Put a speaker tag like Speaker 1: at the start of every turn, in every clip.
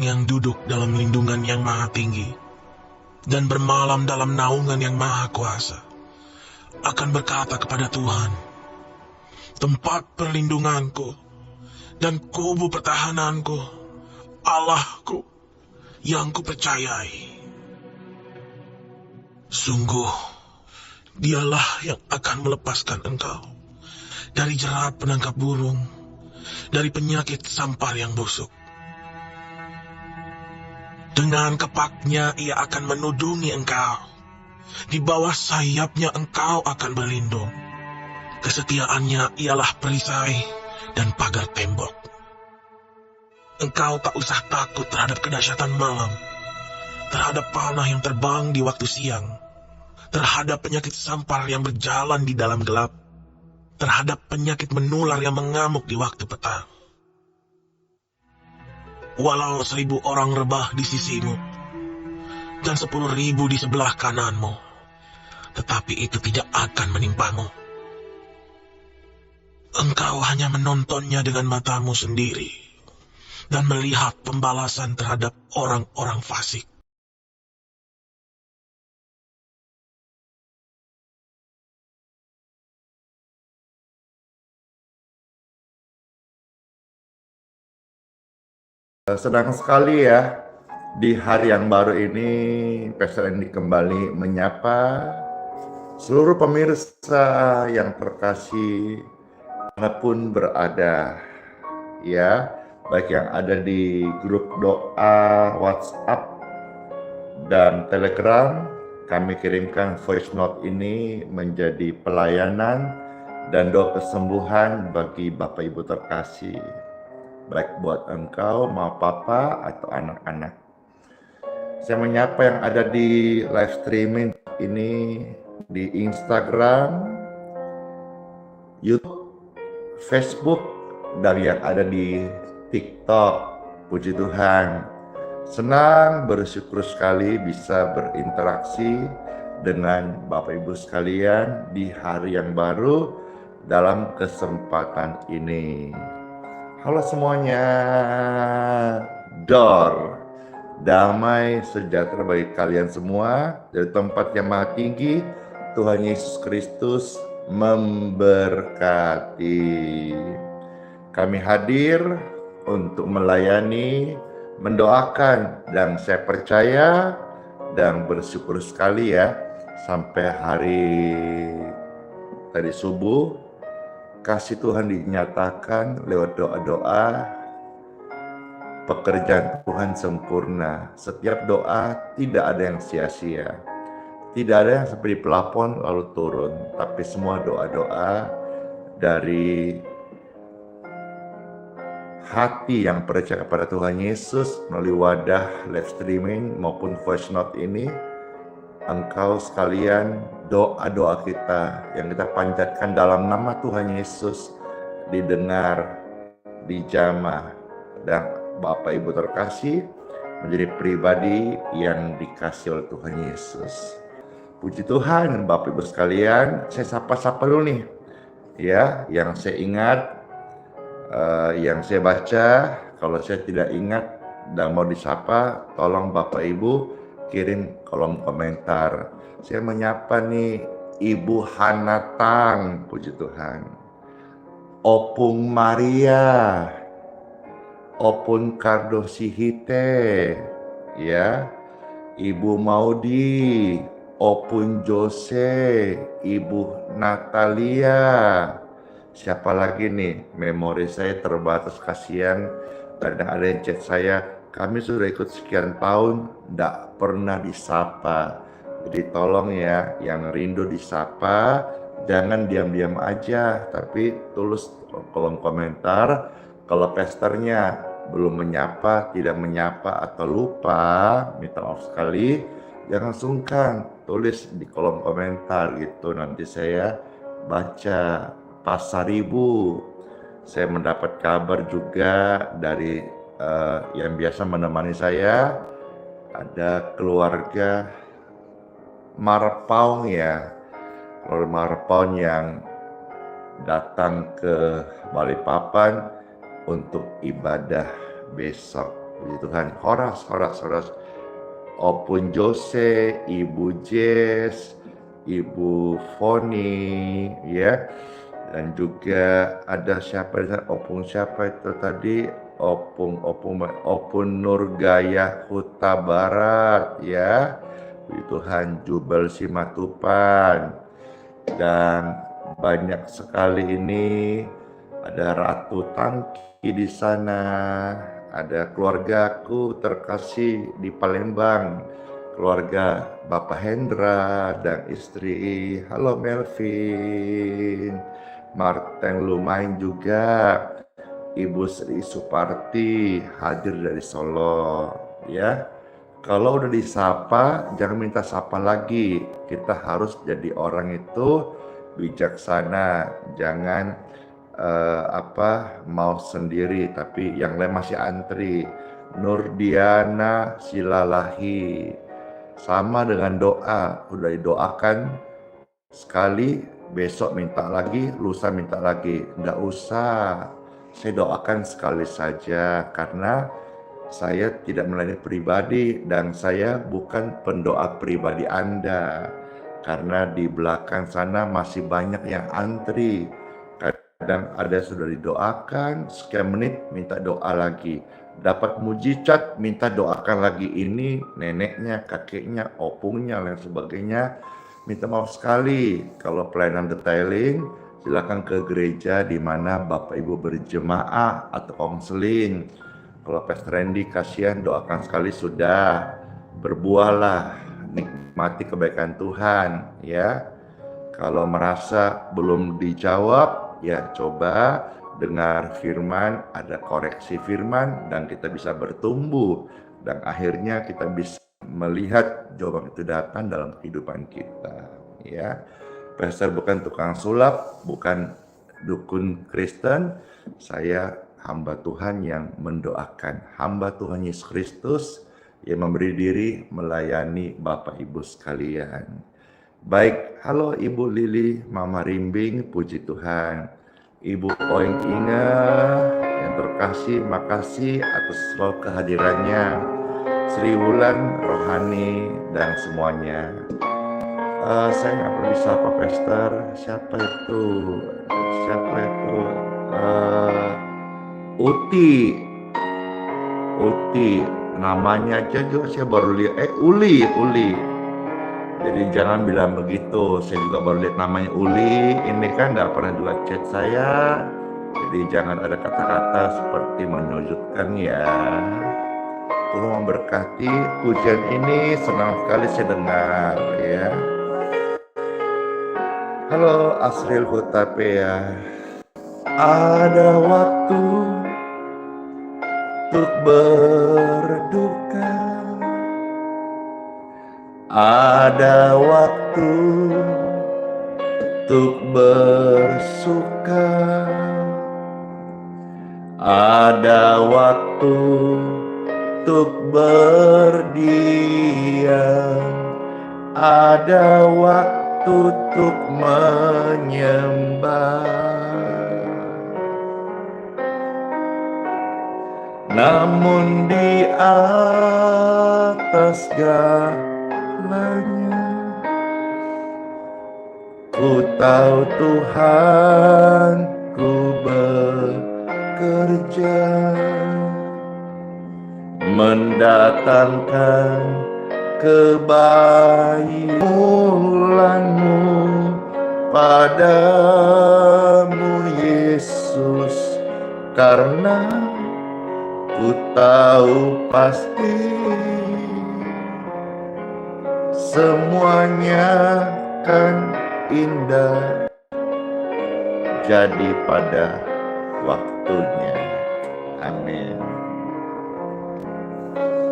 Speaker 1: orang yang duduk dalam lindungan yang maha tinggi dan bermalam dalam naungan yang maha kuasa akan berkata kepada Tuhan, tempat perlindunganku dan kubu pertahananku, Allahku yang kupercayai. Sungguh, dialah yang akan melepaskan engkau dari jerat penangkap burung, dari penyakit sampar yang busuk. Dengan kepaknya ia akan menudungi engkau, di bawah sayapnya engkau akan berlindung. Kesetiaannya ialah perisai dan pagar tembok. Engkau tak usah takut terhadap kedahsyatan malam, terhadap panah yang terbang di waktu siang, terhadap penyakit sampar yang berjalan di dalam gelap, terhadap penyakit menular yang mengamuk di waktu petang. Walau 1000 orang rebah di sisimu dan 10.000 di sebelah kananmu, tetapi itu tidak akan menimpamu. Engkau hanya menontonnya dengan matamu sendiri dan melihat pembalasan terhadap orang-orang fasik.
Speaker 2: Senang sekali ya, di hari yang baru ini Pastor Andy kembali menyapa seluruh pemirsa yang terkasih manapun berada, ya, baik yang ada di grup doa WhatsApp dan Telegram. Kami kirimkan voice note ini menjadi pelayanan dan doa kesembuhan bagi Bapak Ibu terkasih, baik buat engkau mau papa atau anak-anak. Saya menyapa yang ada di live streaming ini di Instagram, YouTube, Facebook, dan yang ada di TikTok. Puji Tuhan, senang bersyukur sekali bisa berinteraksi dengan Bapak Ibu sekalian di hari yang baru dalam kesempatan ini. Halo semuanya, damai sejahtera bagi kalian semua dari tempat yang maha tinggi. Tuhan Yesus Kristus memberkati. Kami hadir untuk melayani, mendoakan, dan saya percaya dan bersyukur sekali ya, sampai hari tadi subuh kasih Tuhan dinyatakan lewat doa-doa. Pekerjaan Tuhan sempurna. Setiap doa tidak ada yang sia-sia. Tidak ada yang seperti pelafon lalu turun. Tapi semua doa-doa dari hati yang percaya kepada Tuhan Yesus melalui wadah live streaming maupun voice note ini. Engkau sekalian, doa-doa kita yang kita panjatkan dalam nama Tuhan Yesus didengar, dijamah, dan Bapak Ibu terkasih menjadi pribadi yang dikasih oleh Tuhan Yesus. Puji Tuhan, Bapak Ibu sekalian, saya sapa-sapa dulu nih, ya, yang saya ingat, yang saya baca. Kalau saya tidak ingat dan mau disapa, tolong Bapak Ibu kirim kolom komentar. Saya menyapa nih Ibu Hanatang, puji Tuhan. Opung Maria, Opun Kardosihite, ya, Ibu Maudi, Opun Jose, Ibu Natalia. Siapa lagi nih? Memori saya terbatas, kasihan. Kadang ada yang chat saya, kami sudah ikut sekian tahun, tidak pernah disapa. Jadi tolong ya, yang rindu disapa, jangan diam-diam aja, tapi tulis kolom komentar. Kalau pesternya belum menyapa, tidak menyapa, atau lupa, minta maaf sekali, jangan sungkan, tulis di kolom komentar gitu, nanti saya baca. Pasaribu, saya mendapat kabar juga dari yang biasa menemani saya, ada keluarga Marpaung ya, keluarga Marpaung yang datang ke Balikpapan untuk ibadah besok. Puji Tuhan. Horas. Opun Jose, Ibu Jess, Ibu Foni, ya. Dan juga ada siapa itu tadi? Opun Nurgaya Huta Barat, ya. Puji Tuhan. Jubel Simatupan. Dan banyak sekali ini ada Ratu Tangki di sana, ada keluargaku terkasih di Palembang, keluarga Bapak Hendra dan istri. Halo Melvin, Martin Lumain juga, Ibu Sri Suparti hadir dari Solo, ya. Kalau udah disapa, jangan minta sapa lagi. Kita harus jadi orang itu bijaksana, jangan mau sendiri, tapi yang lain masih antri. Nurdiana Silalahi, sama dengan doa, udah didoakan sekali, besok minta lagi, lusa minta lagi. Nggak usah, saya doakan sekali saja, karena saya tidak melayani pribadi dan saya bukan pendoa pribadi Anda. Karena di belakang sana masih banyak yang antri. Kadang ada sudah didoakan, sekian menit minta doa lagi. Dapat mujizat, minta doakan lagi ini, neneknya, kakeknya, opungnya, dan sebagainya. Minta maaf sekali. Kalau pelayanan detailing, silakan ke gereja di mana Bapak Ibu berjemaah atau konseling. Kalau Pastor Randy kasihan, doakan sekali sudah. Berbuahlah, nikmati kebaikan Tuhan, ya. Kalau merasa belum dijawab, ya coba dengar firman, ada koreksi firman, dan kita bisa bertumbuh. Dan akhirnya kita bisa melihat jawaban itu datang dalam kehidupan kita, ya. Pastor bukan tukang sulap, bukan dukun Kristen. Saya hamba Tuhan yang mendoakan, hamba Tuhan Yesus Kristus yang memberi diri melayani Bapak Ibu sekalian. Baik, halo Ibu Lili, Mama Rimbing, puji Tuhan. Ibu Oeng Inga yang terkasih, makasih atas selalu kehadirannya. Sri Wulan, Rohani, dan semuanya. Saya nggak perlu disapa Pastor. Siapa itu? Uti. Namanya aja juga saya baru lihat. Uli. Jadi jangan bilang begitu. Saya juga baru lihat namanya Uli. Ini kan nggak pernah juga chat saya. Jadi jangan ada kata-kata seperti menyudutkan ya. Tuhan memberkati. Pujian ini senang sekali saya dengar ya. Halo Asril Hutapea. Ada waktu untuk berduka, ada waktu untuk bersuka, ada waktu untuk berdiam, ada waktu untuk menyembah. Namun di atas segalanya, ku tahu Tuhan ku bekerja mendatangkan kebaikanmu padamu Yesus, karena ku tahu pasti semuanya kan indah jadi pada waktunya. Amin.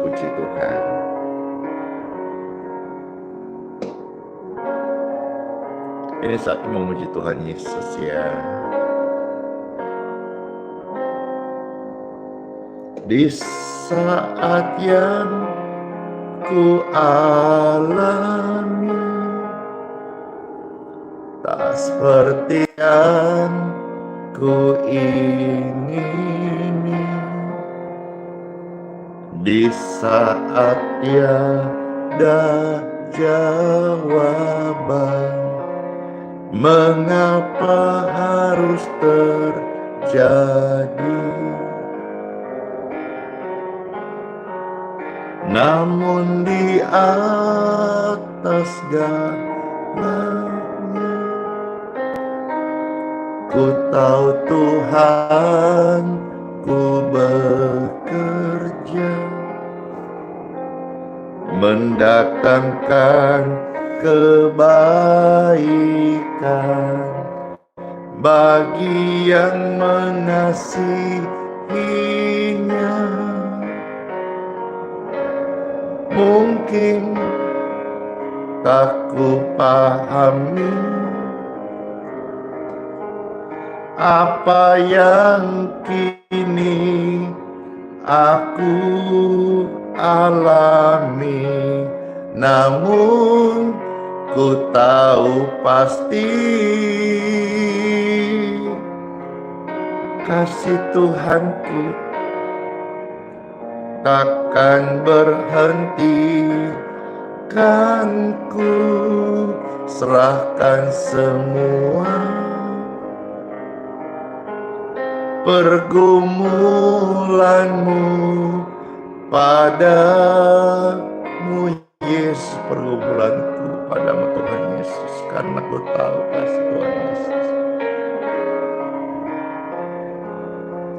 Speaker 2: Puji Tuhan. Ini saat memuji Tuhan Yesus ya. Di saat yang ku alami tak seperti yang ku ingini, di saat tiada jawaban, mengapa harus terjadi? Namun di atas segalanya, ku tahu Tuhan ku bekerja mendatangkan kebaikan bagi yang mengasihinya. Mungkin tak ku pahami apa yang kini aku alami, namun ku tahu pasti kasih Tuhanku takkan berhenti, kan ku serahkan semua pergumulanmu padamu Yesus, pergumulanku padamu Tuhan Yesus, karena ku tahu kasih Tuhan Yesus.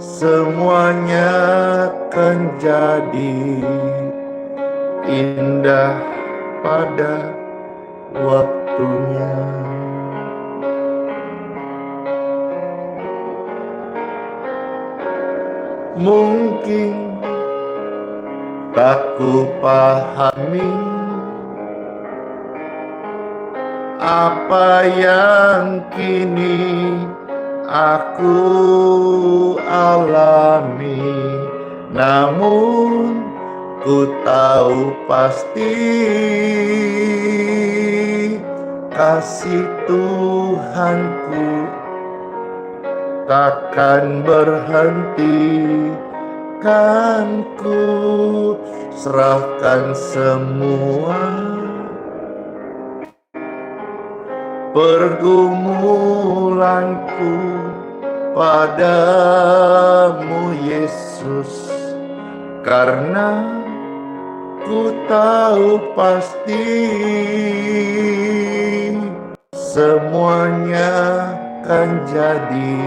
Speaker 2: Semuanya akan jadi indah pada waktunya. Mungkin tak ku pahami apa yang kini aku alami, namun ku tahu pasti kasih Tuhanku takkan berhenti, kan ku serahkan semua pergumulanku padamu Yesus, karena ku tahu pasti semuanya akan jadi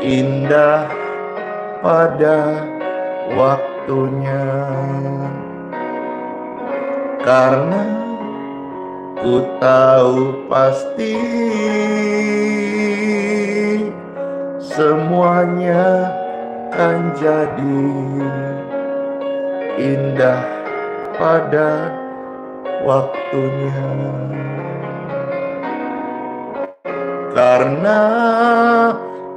Speaker 2: indah pada waktunya, karena ku tahu pasti semuanya akan jadi indah pada waktunya, karena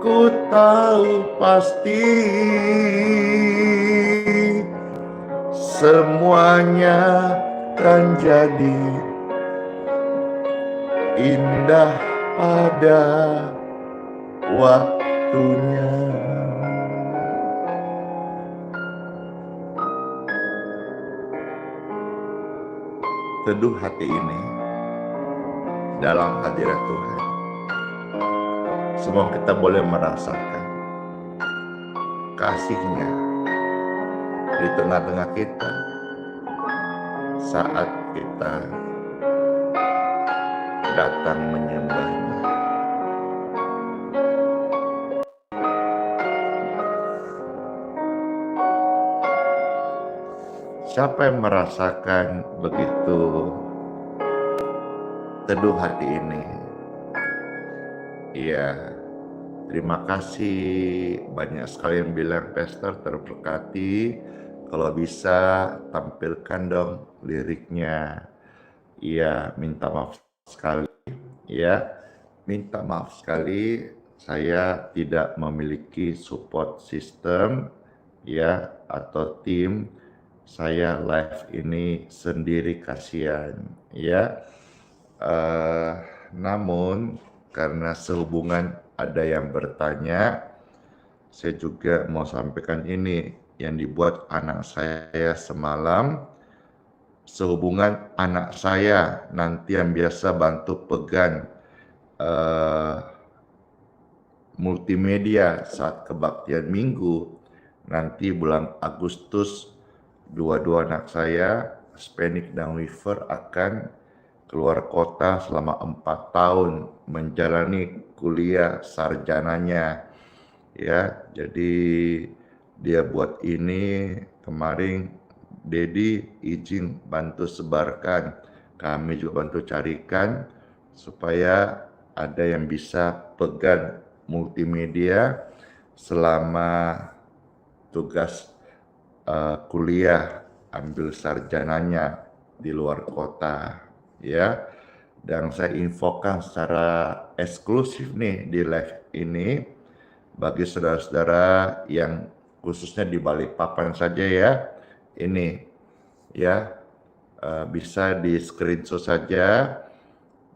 Speaker 2: ku tahu pasti semuanya akan jadi indah pada waktunya. Teduh hati ini dalam hadirat Tuhan. Semua kita boleh merasakan kasih-Nya di tengah-tengah kita saat kita datang menyembah-Nya. Siapa yang merasakan begitu teduh hati ini? Iya, terima kasih. Banyak sekali yang bilang, Pastor terberkati. Kalau bisa tampilkan dong liriknya. Iya, minta maaf sekali. Ya, minta maaf sekali. Saya tidak memiliki support system, ya, atau tim. Saya live ini sendiri, kasihan, ya. Namun karena sehubungan ada yang bertanya, saya juga mau sampaikan ini. yang dibuat anak saya semalam, sehubungan anak saya nanti yang biasa bantu pegang eh, multimedia saat kebaktian minggu, nanti bulan Agustus dua-dua anak saya, Spanik dan Weaver, akan keluar kota selama 4 tahun menjalani kuliah sarjananya. Ya, jadi dia buat ini kemarin Dedi izin bantu sebarkan, kami juga bantu carikan supaya ada yang bisa pegang multimedia selama tugas kuliah ambil sarjananya di luar kota, ya. Dan saya infokan secara eksklusif nih di live ini bagi saudara-saudara yang khususnya di Balikpapan saja ya, ini ya bisa di screenshot saja.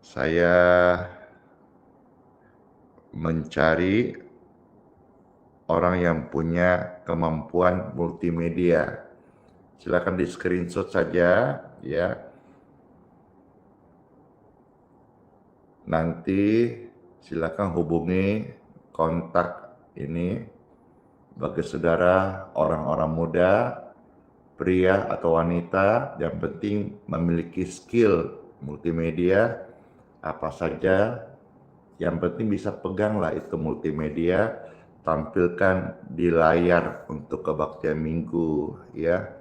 Speaker 2: Saya mencari orang yang punya kemampuan multimedia. Silakan di screenshot saja ya. Nanti silakan hubungi kontak ini bagi saudara orang-orang muda, pria atau wanita yang penting memiliki skill multimedia apa saja, yang penting bisa peganglah itu multimedia, tampilkan di layar untuk kebaktian minggu ya.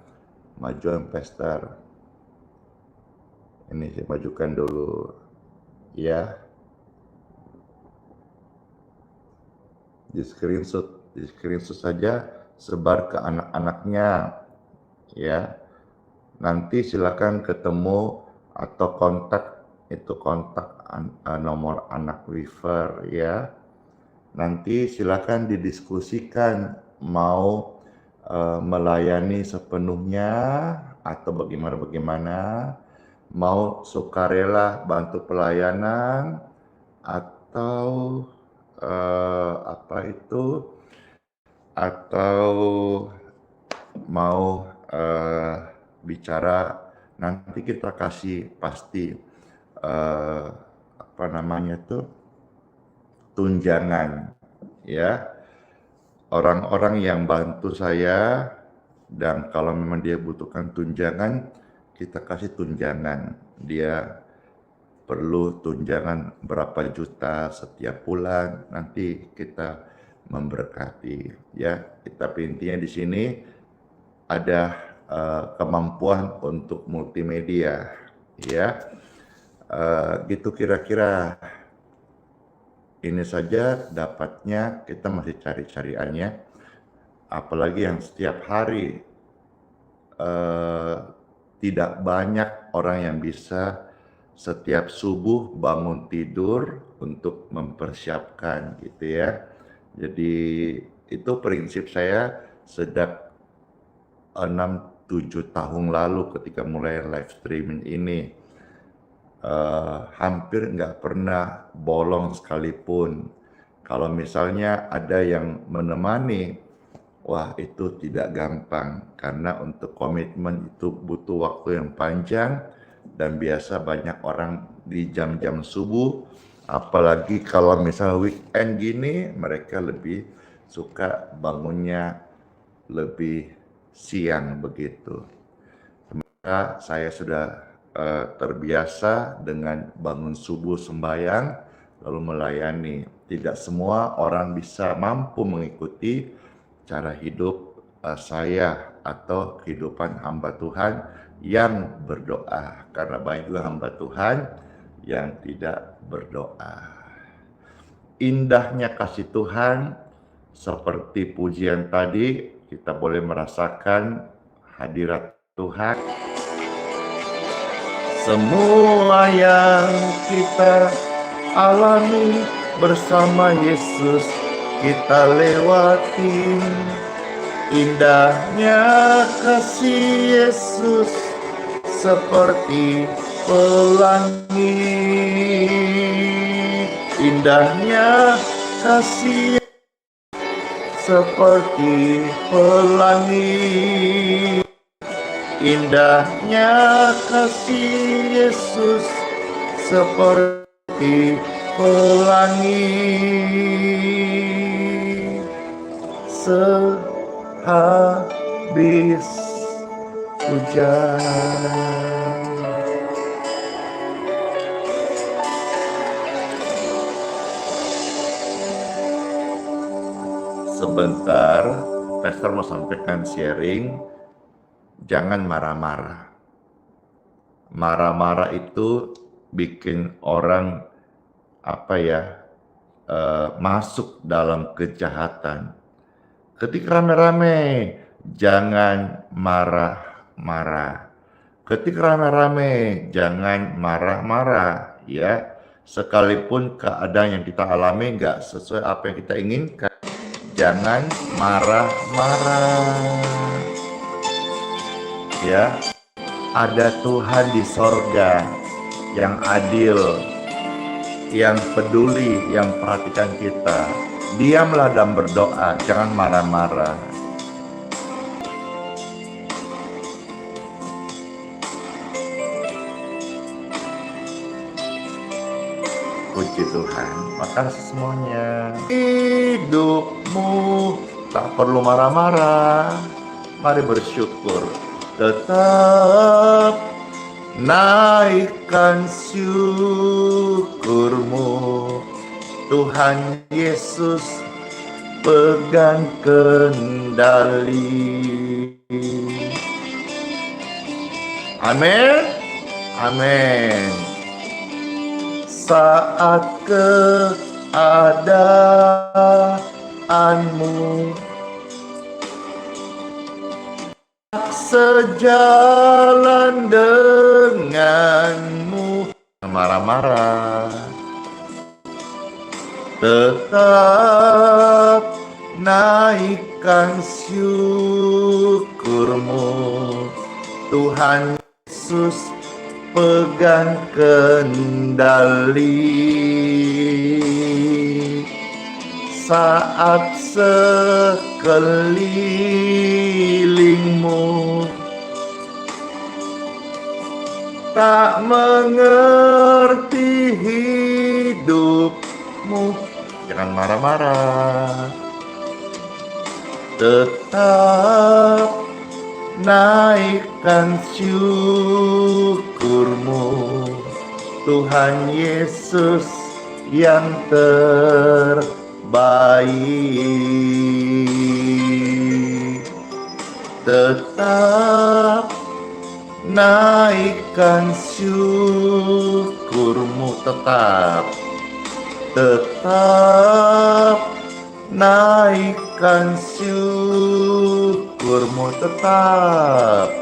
Speaker 2: Maju investor. Ini saya majukan dulu ya. Di screenshot saja, sebar ke anak-anaknya ya. Nanti silakan ketemu atau kontak, itu kontak nomor anak Weaver ya. Nanti silakan didiskusikan mau melayani sepenuhnya atau bagaimana, mau sukarela bantu pelayanan atau atau mau bicara, nanti kita kasih pasti tunjangan ya. Orang-orang yang bantu saya, dan kalau memang dia butuhkan tunjangan, kita kasih tunjangan. Dia perlu tunjangan berapa juta setiap bulan, nanti kita memberkati ya. Tapi intinya di sini ada kemampuan untuk multimedia ya. Gitu kira-kira. Ini saja dapatnya, kita masih cari-cariannya, apalagi yang setiap hari tidak banyak orang yang bisa setiap subuh bangun tidur untuk mempersiapkan gitu ya. Jadi itu prinsip saya sejak 6-7 tahun lalu ketika mulai live streaming ini. Hampir nggak pernah bolong sekalipun. Kalau misalnya ada yang menemani, wah itu tidak gampang, karena untuk komitmen itu butuh waktu yang panjang, dan biasa banyak orang di jam-jam subuh, apalagi kalau misalnya weekend gini, mereka lebih suka bangunnya lebih siang begitu. Sementara saya sudah terbiasa dengan bangun subuh sembahyang lalu melayani. Tidak semua orang bisa mampu mengikuti cara hidup saya atau kehidupan hamba Tuhan yang berdoa, karena banyak juga hamba Tuhan yang tidak berdoa. Indahnya kasih Tuhan, seperti pujian tadi, kita boleh merasakan hadirat Tuhan. Semua yang kita alami bersama Yesus kita lewati. Indahnya kasih Yesus seperti pelangi. Indahnya kasih seperti pelangi. Indahnya kasih Yesus seperti pelangi. Sehabis hujan. Sebentar, Pastor mau sampaikan sharing. Jangan marah-marah. Marah-marah itu bikin orang masuk dalam kejahatan. Ketika rame-rame, jangan marah-marah. Ketika rame-rame, jangan marah-marah, ya. Sekalipun keadaan yang kita alami nggak sesuai apa yang kita inginkan, jangan marah-marah. Ya, ada Tuhan di sorga yang adil, yang peduli, yang perhatikan kita. Diamlah dan berdoa, jangan marah-marah. Puji Tuhan, makasih semuanya. Hidupmu tak perlu marah-marah, mari bersyukur. Tetap naikkan syukurmu, Tuhan Yesus pegang kendali. Amin, amin. Saat keadaanmu sejalan denganmu, marah-marah, tetap naikkan syukurmu, Tuhan Yesus pegang kendali. Saat sekelilingmu tak mengerti hidupmu, jangan marah-marah. Tetap naikkan syukurmu, Tuhan Yesus yang terbaik. Tetap naikkan syukurmu, tetap naikkan syukurmu, tetap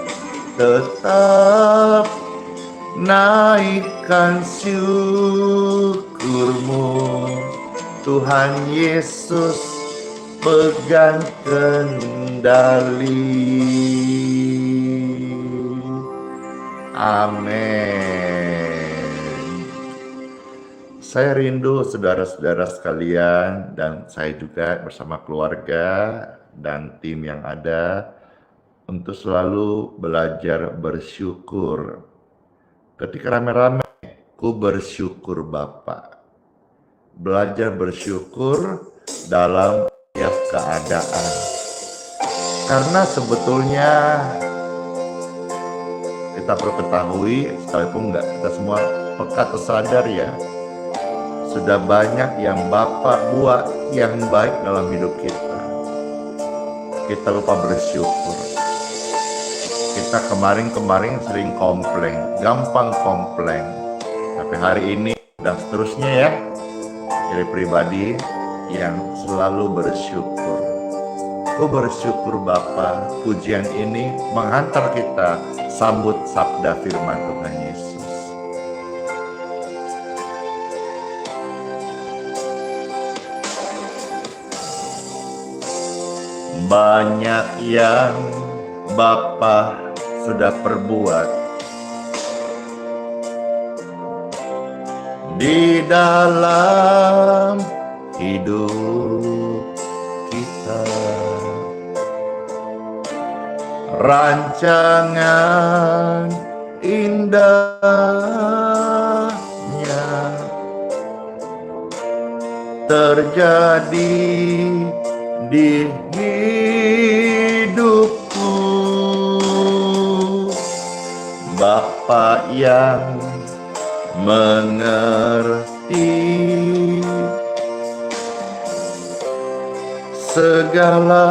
Speaker 2: naikkan syukurmu, Tuhan Yesus pegang kendali. Amin. Saya rindu saudara-saudara sekalian, dan saya juga bersama keluarga dan tim yang ada untuk selalu belajar bersyukur. Ketika rame-rame, ku bersyukur Bapa. Belajar bersyukur dalam setiap keadaan. Karena sebetulnya kita perlu ketahui, sekalipun enggak kita semua peka atau sadar ya, sudah banyak yang Bapa buat yang baik dalam hidup kita. Kita lupa bersyukur. Kita kemarin sering komplain, gampang komplain. Tapi hari ini dan seterusnya ya, jadi pribadi yang selalu bersyukur. Ku bersyukur Bapa, pujian ini menghantar kita sambut sabda firman Tuhan Yesus. Banyak yang Bapa sudah perbuat di dalam hidup kita. rancangan indahnya terjadi di hidupku. Bapa yang mengerti segala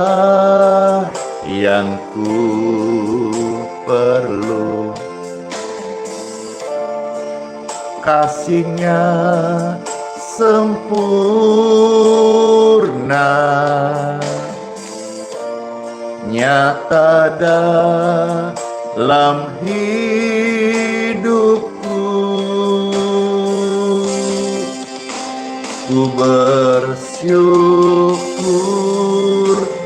Speaker 2: yang ku perlu, kasih-Nya sempurna, nyata dalam hidupku. Ku bersyukur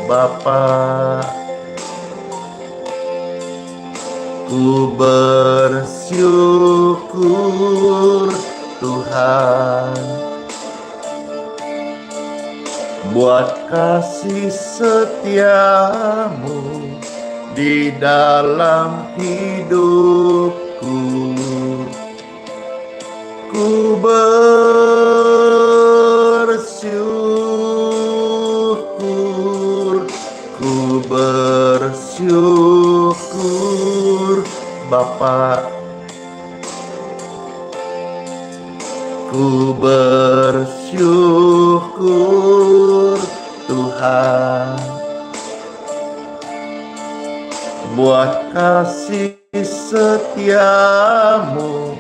Speaker 2: Bapa, ku bersyukur Tuhan, buat kasih setiamu di dalam hidupku. Ku bersyukur, ku bersyukur Bapa, ku bersyukur Tuhan, buat kasih setiamu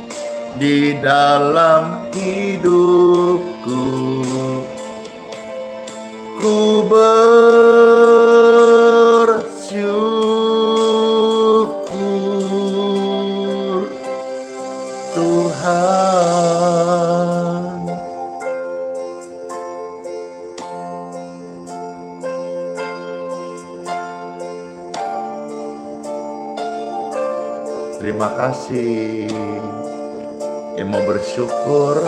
Speaker 2: di dalam hidupku. Ku bersyukur Tuhan. Terima kasih. Yang mau bersyukur,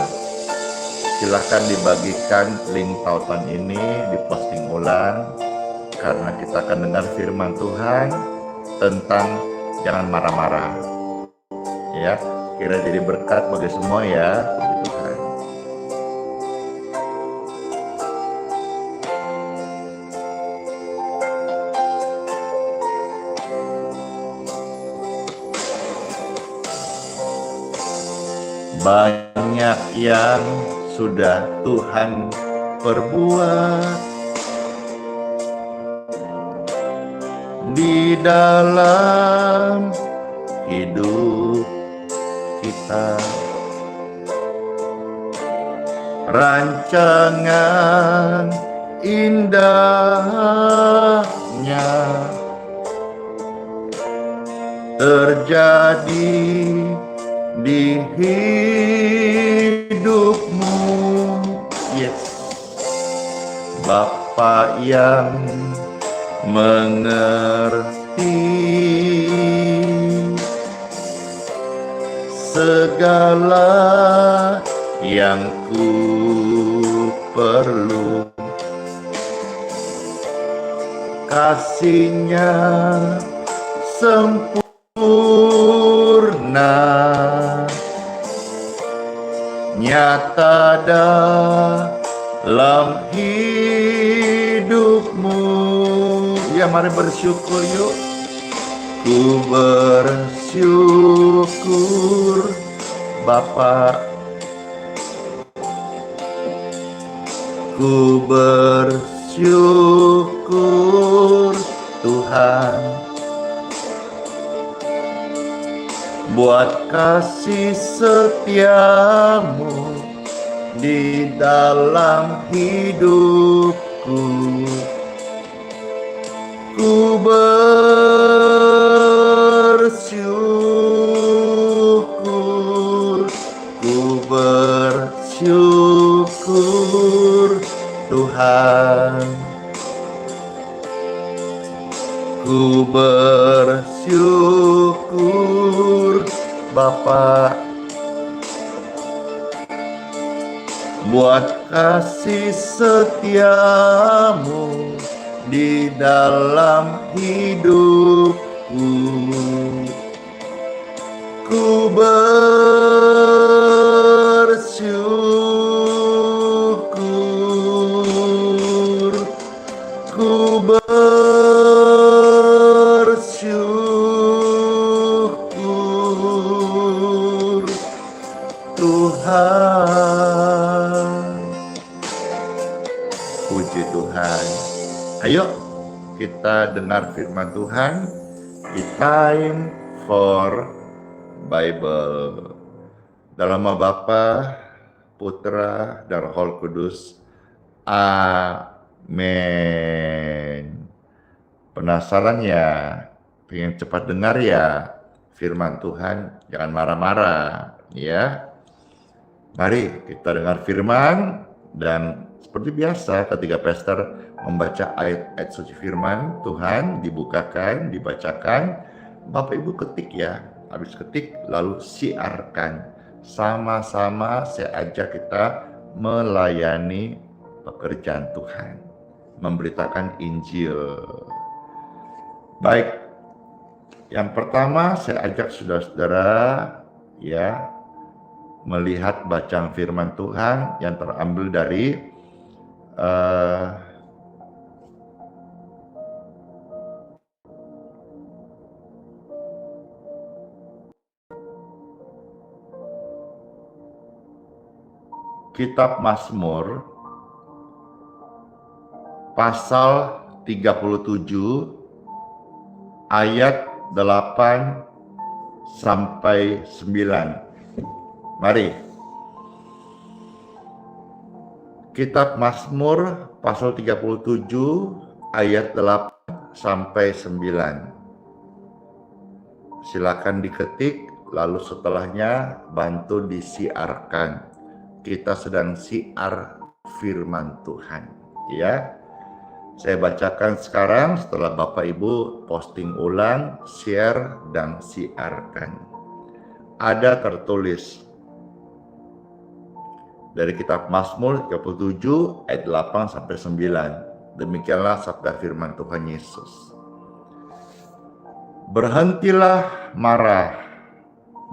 Speaker 2: silahkan dibagikan link tautan ini, diposting ulang, karena kita akan dengar firman Tuhan tentang jangan marah-marah. Ya, kira jadi berkat bagi semua ya. Puji Tuhan. Banyak yang sudah Tuhan perbuat di dalam hidup kita. Rancangan indahnya terjadi di hidupmu. Yes, Bapa yang mengerti segala yang ku perlu, kasih-Nya sempurna, nyata dalam hidupmu. Ya, mari bersyukur yuk. Ku bersyukur Bapa, ku bersyukur Tuhan, buat kasih setiamu di dalam hidupku. Ku bersyukur, ku bersyukur Tuhan, ku bersyukur Bapa, buat kasih setiamu di dalam hidupku. Ku bersyukur, ku bersyukur Tuhan. Puji Tuhan. Ayo kita dengar firman Tuhan di Time for Bible. Dalam nama Bapa, Putra, dan Roh Kudus. Amin. Penasaran ya? Pengen cepat dengar ya firman Tuhan? Jangan marah-marah ya. Mari kita dengar firman, dan seperti biasa ketika pastor membaca ayat-ayat suci firman Tuhan dibukakan, dibacakan, Bapak Ibu ketik ya. Habis ketik lalu siarkan. Sama-sama saya ajak kita melayani pekerjaan Tuhan, memberitakan Injil. Baik, yang pertama saya ajak saudara-saudara ya melihat bacaan firman Tuhan yang terambil dari Kitab Mazmur pasal 37 ayat 8 sampai 9. Mari. Kitab Mazmur pasal 37 ayat 8 sampai 9. Silakan diketik, lalu setelahnya bantu disiarkan. Kita sedang siar firman Tuhan, ya. Saya bacakan sekarang setelah Bapak Ibu posting ulang, share dan siarkan. Ada tertulis dari kitab Mazmur 37 ayat 8 sampai 9. Demikianlah sabda firman Tuhan Yesus. Berhentilah marah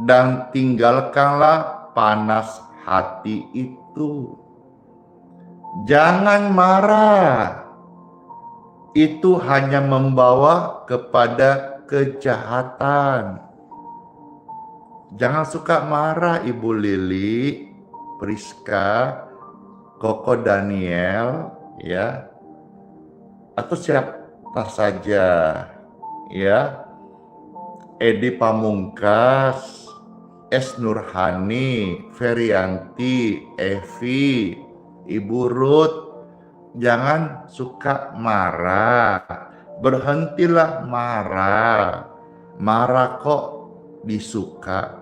Speaker 2: dan tinggalkanlah panas hati itu. Jangan marah. Itu hanya membawa kepada kejahatan. Jangan suka marah, Ibu Lili, Priska, Koko Daniel, ya, atau siapa saja, ya, Edi Pamungkas, Es Nurhani, Ferianti, Evi, Ibu Ruth. Jangan suka marah, berhentilah marah. Marah kok disuka,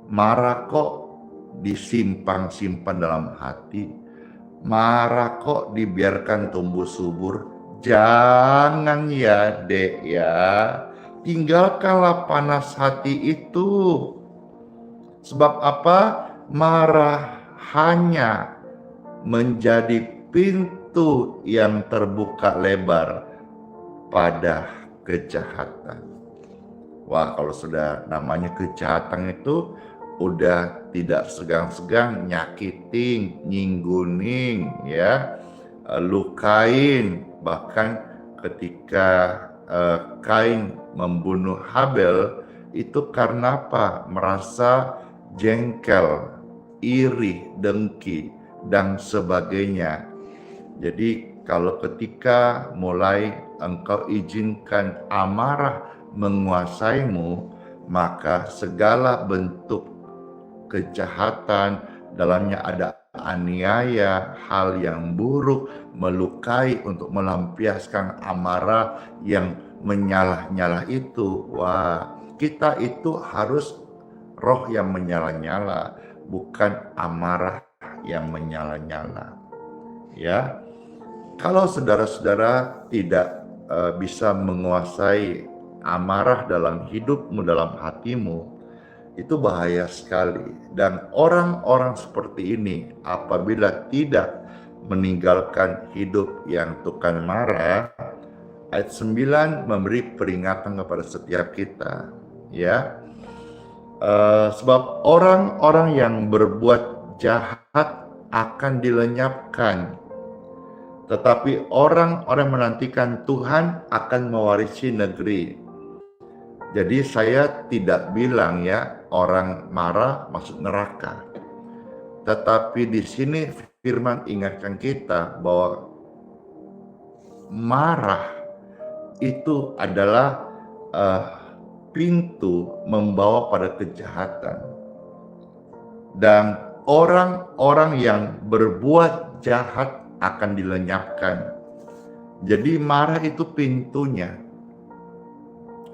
Speaker 2: marah kok disimpan-simpan dalam hati, marah kok dibiarkan tumbuh subur. Jangan ya dek ya, tinggalkanlah panas hati itu. Sebab apa? Marah hanya menjadi pintu yang terbuka lebar pada kejahatan. Wah, kalau sudah namanya kejahatan itu udah tidak segan-segan nyakitin, nyinggunin, ya, lukain. Bahkan ketika Kain membunuh Habel itu karena apa? Merasa jengkel, iri, dengki, dan sebagainya. Jadi kalau ketika mulai engkau izinkan amarah menguasaimu, maka segala bentuk kejahatan, dalamnya ada aniaya, hal yang buruk, melukai untuk melampiaskan amarah yang menyalah-nyalah itu. Wah, kita itu harus roh yang menyala-nyala, bukan amarah yang menyala-nyala. Ya, kalau saudara-saudara tidak bisa menguasai amarah dalam hidupmu, dalam hatimu, itu bahaya sekali. Dan orang-orang seperti ini apabila tidak meninggalkan hidup yang tukang marah, ayat 9 memberi peringatan kepada setiap kita, ya. Sebab orang-orang yang berbuat jahat akan dilenyapkan, tetapi orang-orang menantikan Tuhan akan mewarisi negeri. Jadi saya tidak bilang ya orang marah masuk neraka. Tetapi di sini firman ingatkan kita bahwa marah itu adalah pintu membawa pada kejahatan. Dan orang-orang yang berbuat jahat akan dilenyapkan. Jadi marah itu pintunya.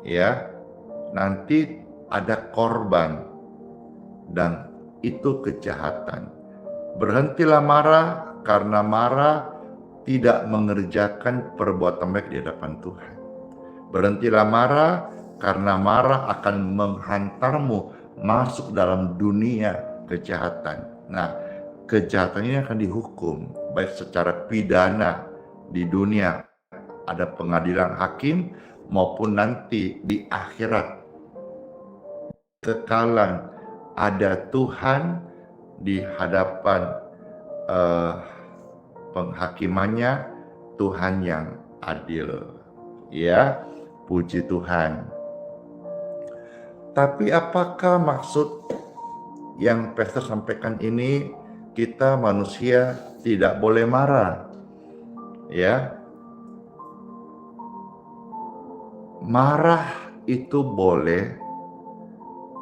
Speaker 2: Ya. Nanti ada korban dan itu kejahatan. Berhentilah marah karena marah tidak mengerjakan perbuatan baik di hadapan Tuhan. Berhentilah marah karena marah akan menghantarmu masuk dalam dunia kejahatan. Nah, kejahatan ini akan dihukum baik secara pidana di dunia, ada pengadilan hakim, maupun nanti di akhirat kekalan ada Tuhan di hadapan penghakimannya, Tuhan yang adil. Ya, puji Tuhan. Tapi apakah maksud yang pastor sampaikan ini kita manusia tidak boleh marah? Ya. Marah itu boleh,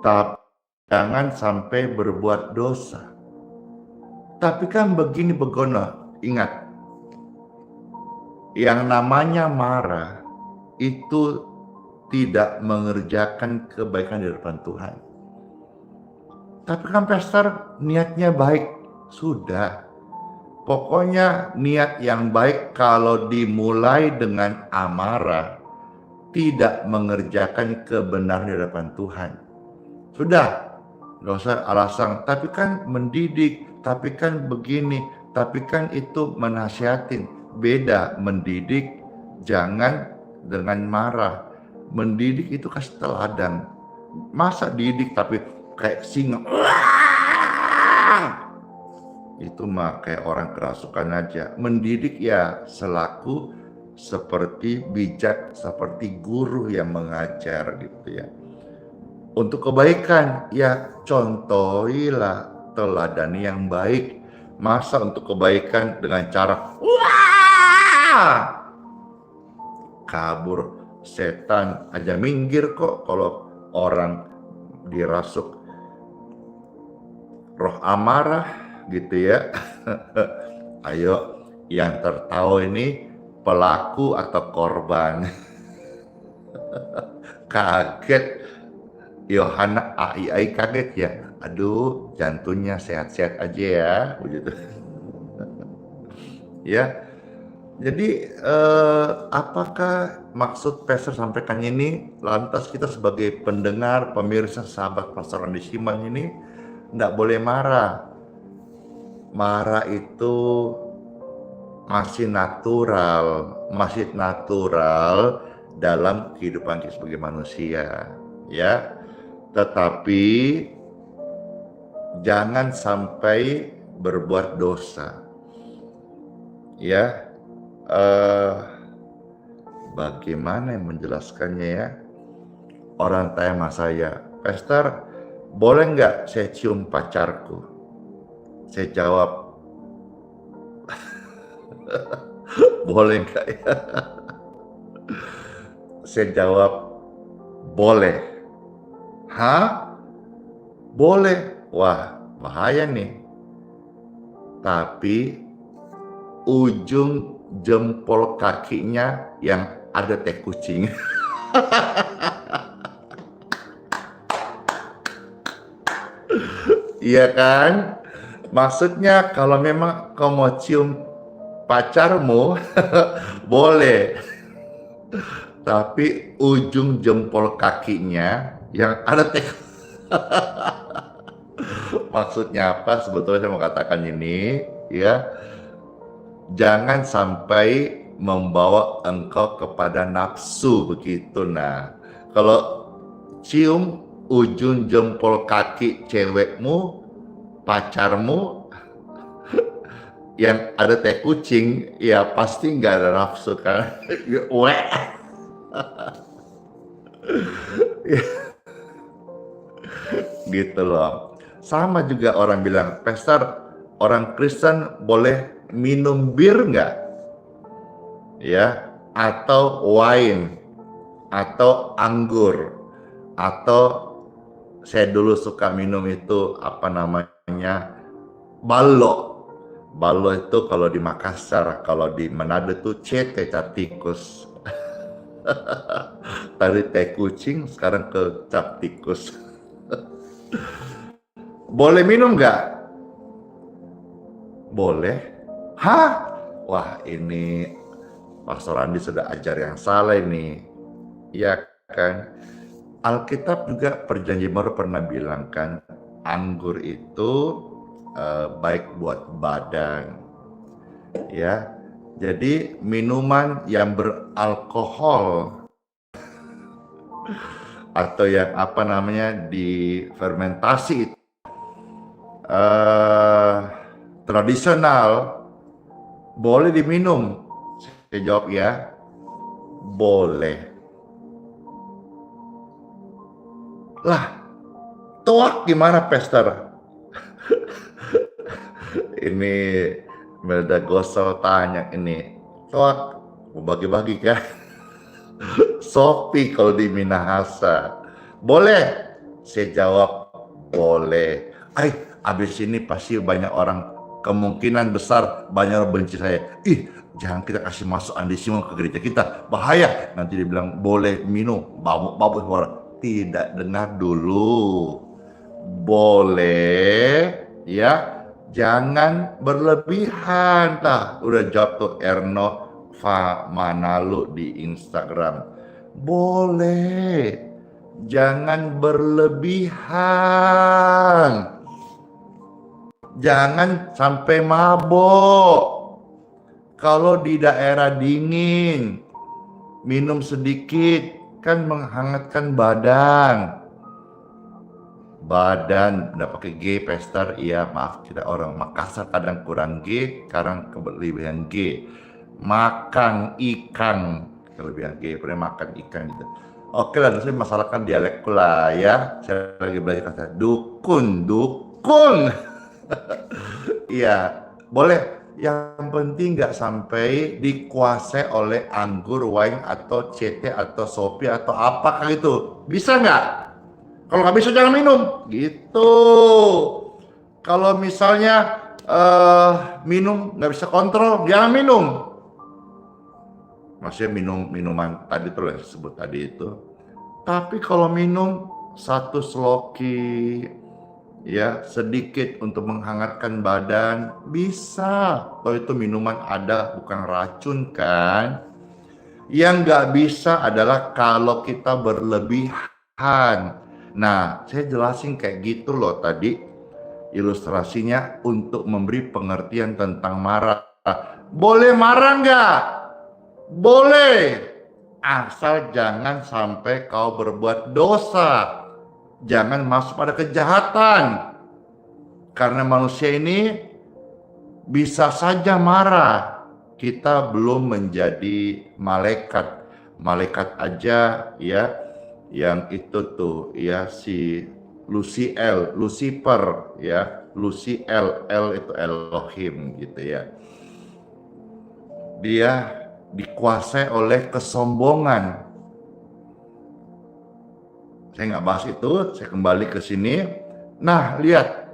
Speaker 2: tapi jangan sampai berbuat dosa. Tapi kan begini begono, ingat, yang namanya marah itu tidak mengerjakan kebaikan di depan Tuhan. Tapi kan pastor niatnya baik, sudah. Pokoknya niat yang baik kalau dimulai dengan amarah, tidak mengerjakan kebenaran di hadapan Tuhan. Sudah, gak usah alasan, tapi kan mendidik, tapi kan begini, tapi kan itu menasihatin. Beda, mendidik jangan dengan marah. Mendidik itu kasih teladan. Masa didik tapi kayak singa, itu mah kayak orang kerasukan aja. Mendidik ya selaku seperti bijak, seperti guru yang mengajar gitu ya. Untuk kebaikan ya contohilah, teladani yang baik. Masa untuk kebaikan dengan cara kabur, setan aja minggir kok kalau orang dirasuk roh amarah gitu ya. Ayo yang tertawa ini pelaku atau korban? Kaget Yohana, ai kaget ya. Aduh, jantungnya sehat-sehat aja ya, begitu. Ya. Jadi apakah maksud pastor sampaikan ini? Lantas kita sebagai pendengar, pemirsa, sahabat Pastor Andi Siman ini tidak boleh marah. Marah itu masih natural dalam kehidupan kita sebagai manusia, ya. Tetapi jangan sampai berbuat dosa, ya. Bagaimana yang menjelaskannya ya? Orang tanya sama saya, pastor, boleh nggak saya cium pacarku? Saya jawab, boleh nggak ya? Saya jawab, boleh. Hah? Boleh. Wah, bahaya nih. Tapi ujung jempol kakinya yang ada teh kucing. Iya kan? Maksudnya kalau memang kau mau cium pacarmu, boleh. Tapi ujung jempol kakinya yang ada teh. Maksudnya apa? Sebetulnya saya mau katakan ini, ya. Jangan sampai membawa engkau kepada nafsu begitu. Nah, kalau cium ujung jempol kaki cewekmu, pacarmu yang ada teh kucing, ya pasti nggak ada nafsu kan. Weh. Gitu loh. Sama juga orang bilang, Pastor, orang Kristen boleh minum bir nggak? Ya, atau wine, atau anggur, atau saya dulu suka minum itu apa namanya, ballo. Ballo itu kalau di Makassar, kalau di Manado itu cete cap tikus. Tadi teh kucing, sekarang ke cap tikus. Boleh minum nggak? Boleh. Hah? Wah, ini Pastor Andi sudah ajar yang salah ini. Ya kan? Alkitab juga Perjanjian Baru pernah bilang kan, anggur itu baik buat badan. Ya. Jadi minuman yang beralkohol atau yang apa namanya difermentasi tradisional boleh diminum. Saya jawab ya, boleh. Lah, toak gimana, Pastor? Ini Melda Gosel tanya ini, toak bagi-bagi kan? Sopi kalau di Minahasa, boleh? Saya jawab, boleh. Abis ini pasti banyak orang, kemungkinan besar banyak orang benci saya. Jangan kita kasih masuk Andi Simon ke gereja kita, bahaya. Nanti dia bilang boleh minum, babu suara. Tidak, dengar dulu. Boleh, ya. Jangan berlebihan. Udah jawab tuh Erno Manalu di Instagram. Boleh, jangan berlebihan. Jangan sampai mabok. Kalau di daerah dingin, minum sedikit kan menghangatkan badan. Badan udah pakai G, Pastor. Iya, maaf, kita orang Makassar kadang kurang G, kadang kelebihan G. Makan ikan, kelebihan G, pernah makan ikan gitu. Oke lah, saya masalahkan dialekku lah ya. Saya lagi belajar kata dukun. Iya, boleh. Yang penting nggak sampai dikuasai oleh anggur, wine, atau CT, atau sopi, atau apa gitu. Bisa nggak? Kalau nggak bisa jangan minum. Gitu. Kalau misalnya minum nggak bisa kontrol, jangan minum. Maksudnya minuman tadi tuh yang disebut tadi itu. Tapi kalau minum satu sloki, ya sedikit untuk menghangatkan badan, bisa. Kalau itu minuman ada, bukan racun kan. Yang nggak bisa adalah kalau kita berlebihan. Nah, saya jelasin kayak gitu loh tadi ilustrasinya untuk memberi pengertian tentang marah. Boleh marah nggak? Boleh, asal jangan sampai kau berbuat dosa. Jangan masuk pada kejahatan. Karena manusia ini bisa saja marah. Kita belum menjadi malaikat. Malaikat aja ya, yang itu tuh ya si Lucifer ya, L itu Elohim gitu ya. Dia dikuasai oleh kesombongan. Saya nggak bahas itu, saya kembali ke sini. Nah, lihat.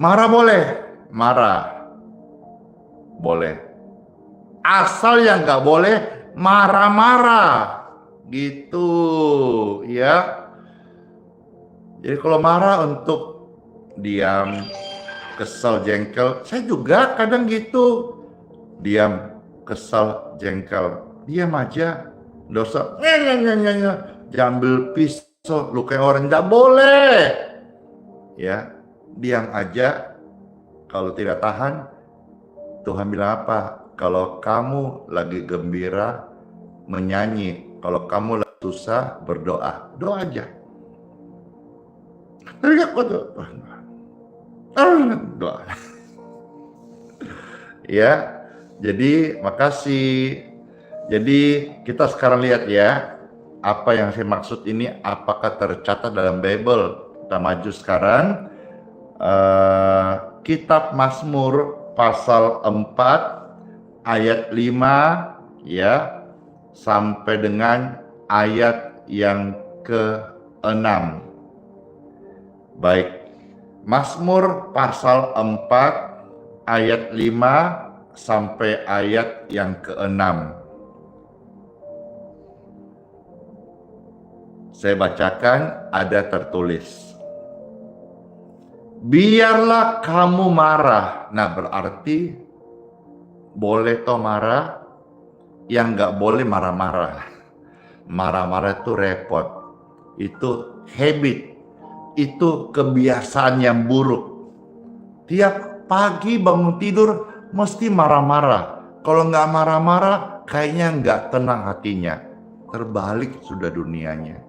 Speaker 2: Marah boleh? Marah. Boleh. Asal yang nggak boleh, marah-marah. Gitu, ya. Jadi kalau marah untuk diam, kesal, jengkel. Saya juga kadang gitu. Diam, kesal, jengkel. Diam aja. Dosa, jambil pisau, lukai orang, nggak boleh. Ya, diam aja. Kalau tidak tahan, Tuhan bilang apa? Kalau kamu lagi gembira, menyanyi. Kalau kamu lagi susah, berdoa. Doa aja. Tapi aku tuh, doa. Ya, jadi makasih. Jadi kita sekarang lihat ya, apa yang saya maksud ini apakah tercatat dalam Bible. Kita maju sekarang. Kitab Mazmur pasal 4 ayat 5 ya sampai dengan ayat yang ke-6. Baik. Mazmur pasal 4 ayat 5 sampai ayat yang ke-6. Saya bacakan, ada tertulis. Biarlah kamu marah. Nah, berarti boleh toh marah, yang nggak boleh marah-marah. Marah-marah itu repot. Itu habit. Itu kebiasaan yang buruk. Tiap pagi bangun tidur mesti marah-marah. Kalau nggak marah-marah, kayaknya nggak tenang hatinya. Terbalik sudah dunianya.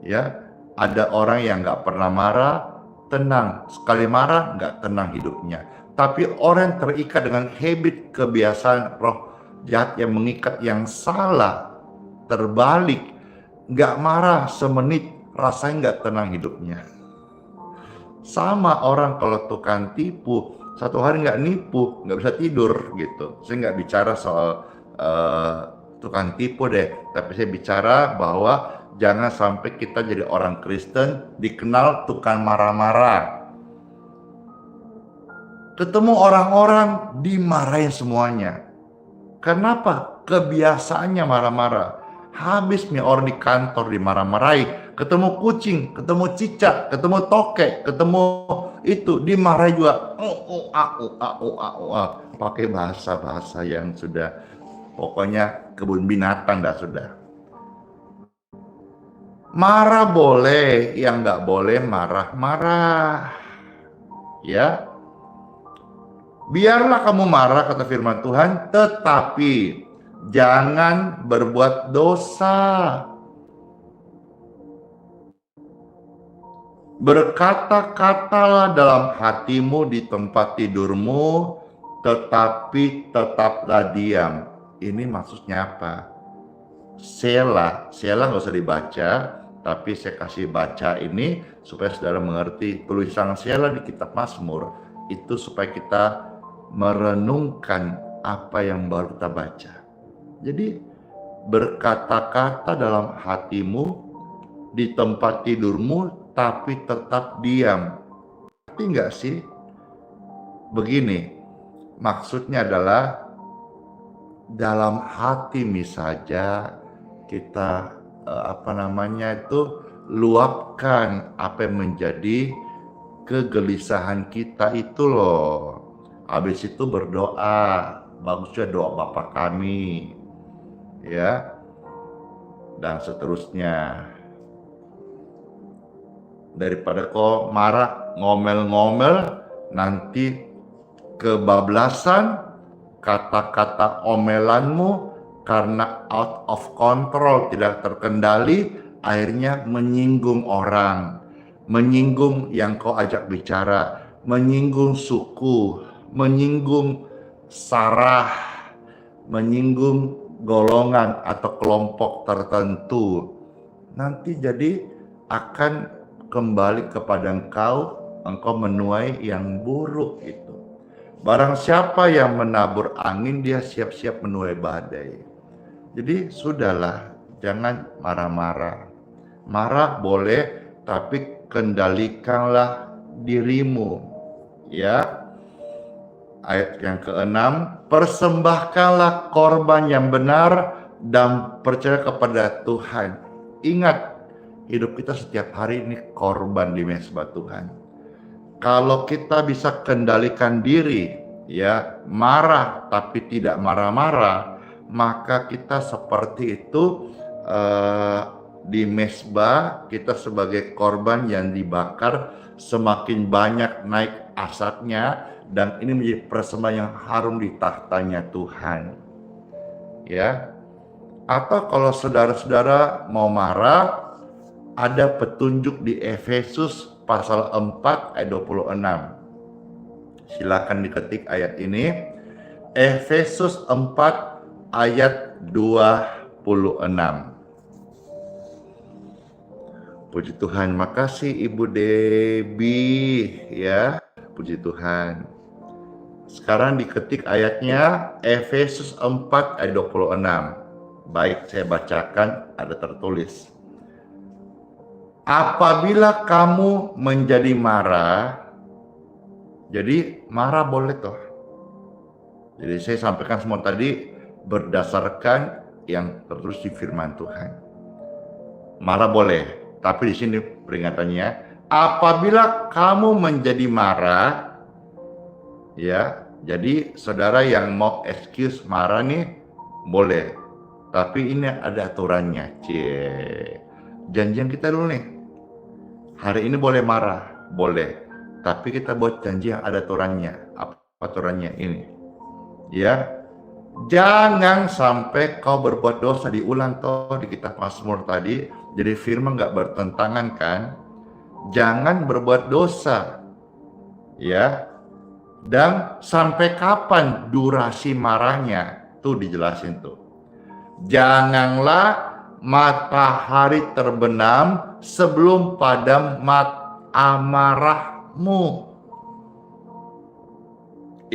Speaker 2: Ya, ada orang yang nggak pernah marah, tenang. Sekali marah, nggak tenang hidupnya. Tapi orang yang terikat dengan habit kebiasaan roh jahat yang mengikat yang salah, terbalik. Nggak marah semenit, rasanya nggak tenang hidupnya. Sama orang kalau tukang tipu, satu hari nggak nipu, nggak bisa tidur gitu. Saya nggak bicara soal tukang tipu deh, tapi saya bicara bahwa jangan sampai kita jadi orang Kristen dikenal tukang marah-marah. Ketemu orang-orang dimarahin semuanya. Kenapa? Kebiasaannya marah-marah. Habis nih orang di kantor dimarah-marahi. Ketemu kucing, ketemu cicak, ketemu tokek, ketemu itu dimarahi juga. Pakai bahasa-bahasa yang sudah pokoknya kebun binatang dah sudah. Marah boleh, yang nggak boleh marah-marah. Ya, biarlah kamu marah kata firman Tuhan, tetapi jangan berbuat dosa. Berkata-katalah dalam hatimu di tempat tidurmu, tetapi tetaplah diam. Ini maksudnya apa? Sela nggak usah dibaca, tapi saya kasih baca ini supaya saudara mengerti. Tulisan Sela di kitab Mazmur itu supaya kita merenungkan apa yang baru kita baca. Jadi berkata-kata dalam hatimu di tempat tidurmu, tapi tetap diam. Ngerti nggak sih? Begini, maksudnya adalah dalam hati saja kita luapkan apa yang menjadi kegelisahan kita itu loh. Habis itu berdoa, bagusnya doa Bapa kami, ya, dan seterusnya. Daripada kau marah, ngomel-ngomel, nanti kebablasan, kata-kata omelanmu karena out of control, tidak terkendali, akhirnya menyinggung orang, menyinggung yang kau ajak bicara, menyinggung suku, menyinggung sarah, menyinggung golongan atau kelompok tertentu. Nanti jadi akan kembali kepada engkau menuai yang buruk itu. Barang siapa yang menabur angin, dia siap-siap menuai badai. Jadi sudahlah, jangan marah-marah. Marah boleh, tapi kendalikanlah dirimu. Ya. Ayat yang ke-6, persembahkanlah korban yang benar dan percaya kepada Tuhan. Ingat, hidup kita setiap hari ini korban di mezbah Tuhan. Kalau kita bisa kendalikan diri, ya, marah tapi tidak marah-marah, maka kita seperti itu di mezbah, kita sebagai korban yang dibakar, semakin banyak naik asapnya, dan ini menjadi persembahan yang harum di tahtanya Tuhan. Ya. Atau kalau saudara-saudara mau marah, ada petunjuk di Efesus pasal 4 ayat 26. Silakan diketik ayat ini. Efesus 4 ayat 26. Puji Tuhan, makasih Ibu Debbie ya. Puji Tuhan. Sekarang diketik ayatnya Efesus 4 ayat 26. Baik, saya bacakan, ada tertulis. Apabila kamu menjadi marah, jadi marah boleh toh. Jadi saya sampaikan semua tadi berdasarkan yang tertulis di firman Tuhan. Marah boleh, tapi di sini peringatannya, apabila kamu menjadi marah, ya, jadi saudara yang mau excuse marah nih boleh. Tapi ini ada aturannya, janjian kita dulu nih. Hari ini boleh marah, boleh. Tapi kita buat janji yang ada aturannya. Apa aturannya ini? Ya, jangan sampai kau berbuat dosa. Diulang toh di kitab Mazmur tadi. Jadi firman nggak bertentangan kan? Jangan berbuat dosa. Ya. Dan sampai kapan durasi marahnya? Tuh dijelasin tuh. Janganlah matahari terbenam sebelum padam amarahmu.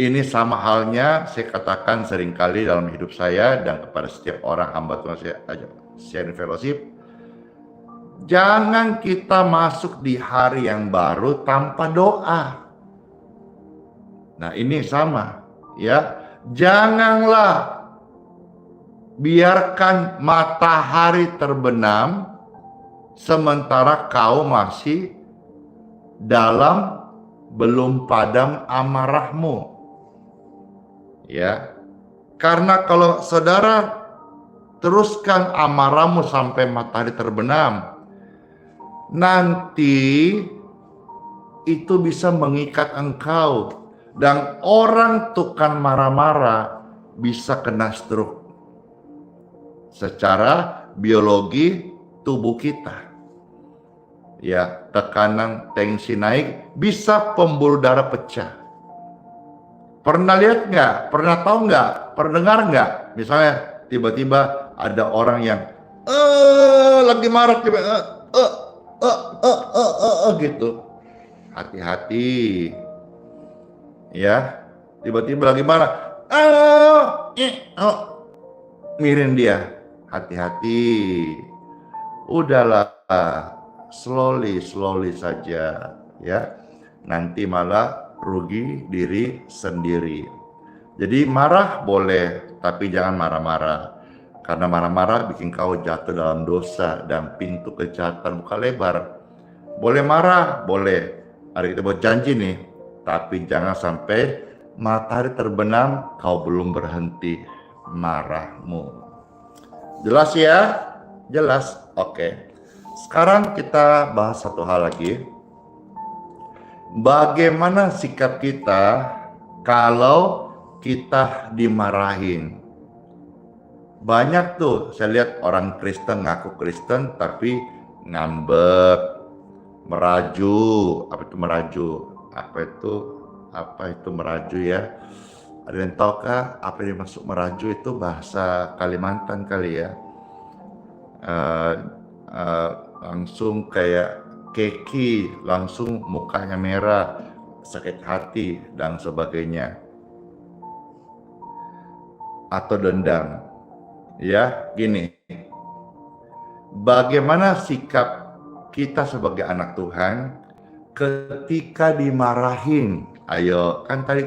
Speaker 2: Ini sama halnya saya katakan seringkali dalam hidup saya dan kepada setiap orang hamba Tuhan saya ajak sharing fellowship. Jangan kita masuk di hari yang baru tanpa doa. Nah ini sama ya. Janganlah biarkan matahari terbenam sementara kau masih dalam belum padam amarahmu. Ya. Karena kalau saudara teruskan amarahmu sampai matahari terbenam, nanti itu bisa mengikat engkau dan orang tukang marah-marah bisa kena stroke. Secara biologi tubuh kita, ya, tekanan tensi naik, bisa pembuluh darah pecah. Pernah lihat nggak? Pernah tahu nggak? Pernah dengar nggak? Misalnya tiba-tiba ada orang yang lagi marah gitu. Hati-hati, ya. Tiba-tiba lagi marah, mirin dia. Hati-hati, udahlah, slowly saja, ya. Nanti malah rugi diri sendiri. Jadi marah boleh, tapi jangan marah-marah. Karena marah-marah bikin kau jatuh dalam dosa dan pintu kejahatan buka lebar. Boleh marah, boleh. Hari kita buat janji nih, tapi jangan sampai matahari terbenam kau belum berhenti marahmu. Jelas ya? Jelas. Oke. Sekarang kita bahas satu hal lagi. Bagaimana sikap kita kalau kita dimarahin? Banyak tuh saya lihat orang Kristen ngaku Kristen tapi ngambek, meraju. Apa itu meraju? Apa itu meraju ya? Ada yang tahu kah apa yang dimaksud meraju? Itu bahasa Kalimantan kali ya. Langsung kayak keki, langsung mukanya merah, sakit hati dan sebagainya. Atau dendam. Ya, gini. Bagaimana sikap kita sebagai anak Tuhan ketika dimarahin? Ayo, kan tadi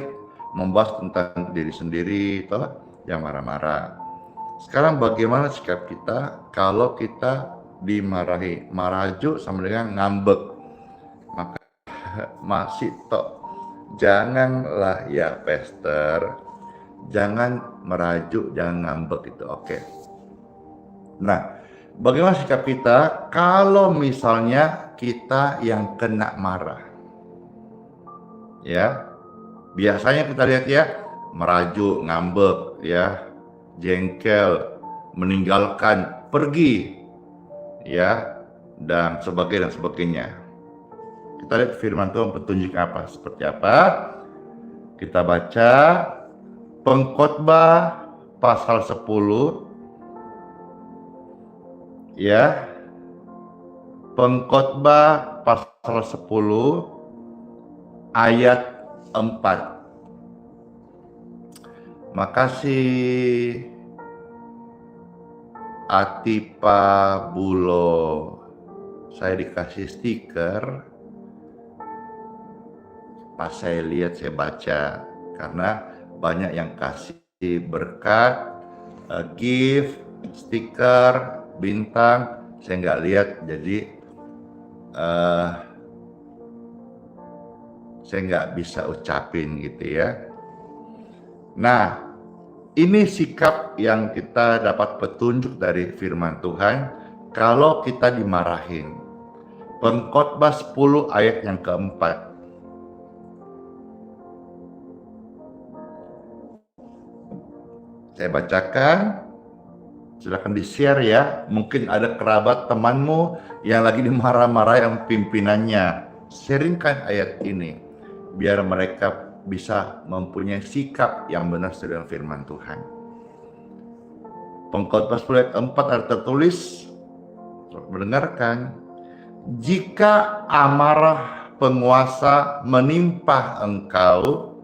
Speaker 2: membahas tentang diri sendiri, toh, yang marah-marah. Sekarang bagaimana sikap kita kalau kita dimarahi? Maraju sama dengan ngambek. Maka masih toh, janganlah ya Pastor, jangan merajuk, jangan ngambek itu, oke. Nah, bagaimana sikap kita kalau misalnya kita yang kena marah? Ya, Biasanya kita lihat ya, merajuk, ngambek, ya, jengkel, meninggalkan, pergi, ya, dan sebagainya. Kita lihat firman Tuhan petunjuk apa, seperti apa. Kita baca Pengkhotbah pasal 10, ya. Pengkhotbah pasal 10 ayat 4. Makasih Atipa Bulo. Saya dikasih stiker. Pas saya lihat, saya baca. Karena banyak yang kasih berkat, gift, stiker, bintang. Saya nggak lihat, jadi saya nggak bisa ucapin gitu ya. Nah, ini sikap yang kita dapat petunjuk dari firman Tuhan kalau kita dimarahin. Pengkhotbah 10 ayat yang keempat. Saya bacakan, silakan di-share ya. Mungkin ada kerabat temanmu yang lagi dimarah-marah yang pimpinannya. Sharingkan ayat ini, biar mereka bisa mempunyai sikap yang benar sesuai dengan firman Tuhan. Pengkhotbah 10 ayat 4 ada tertulis, mendengarkan, jika amarah penguasa menimpa engkau,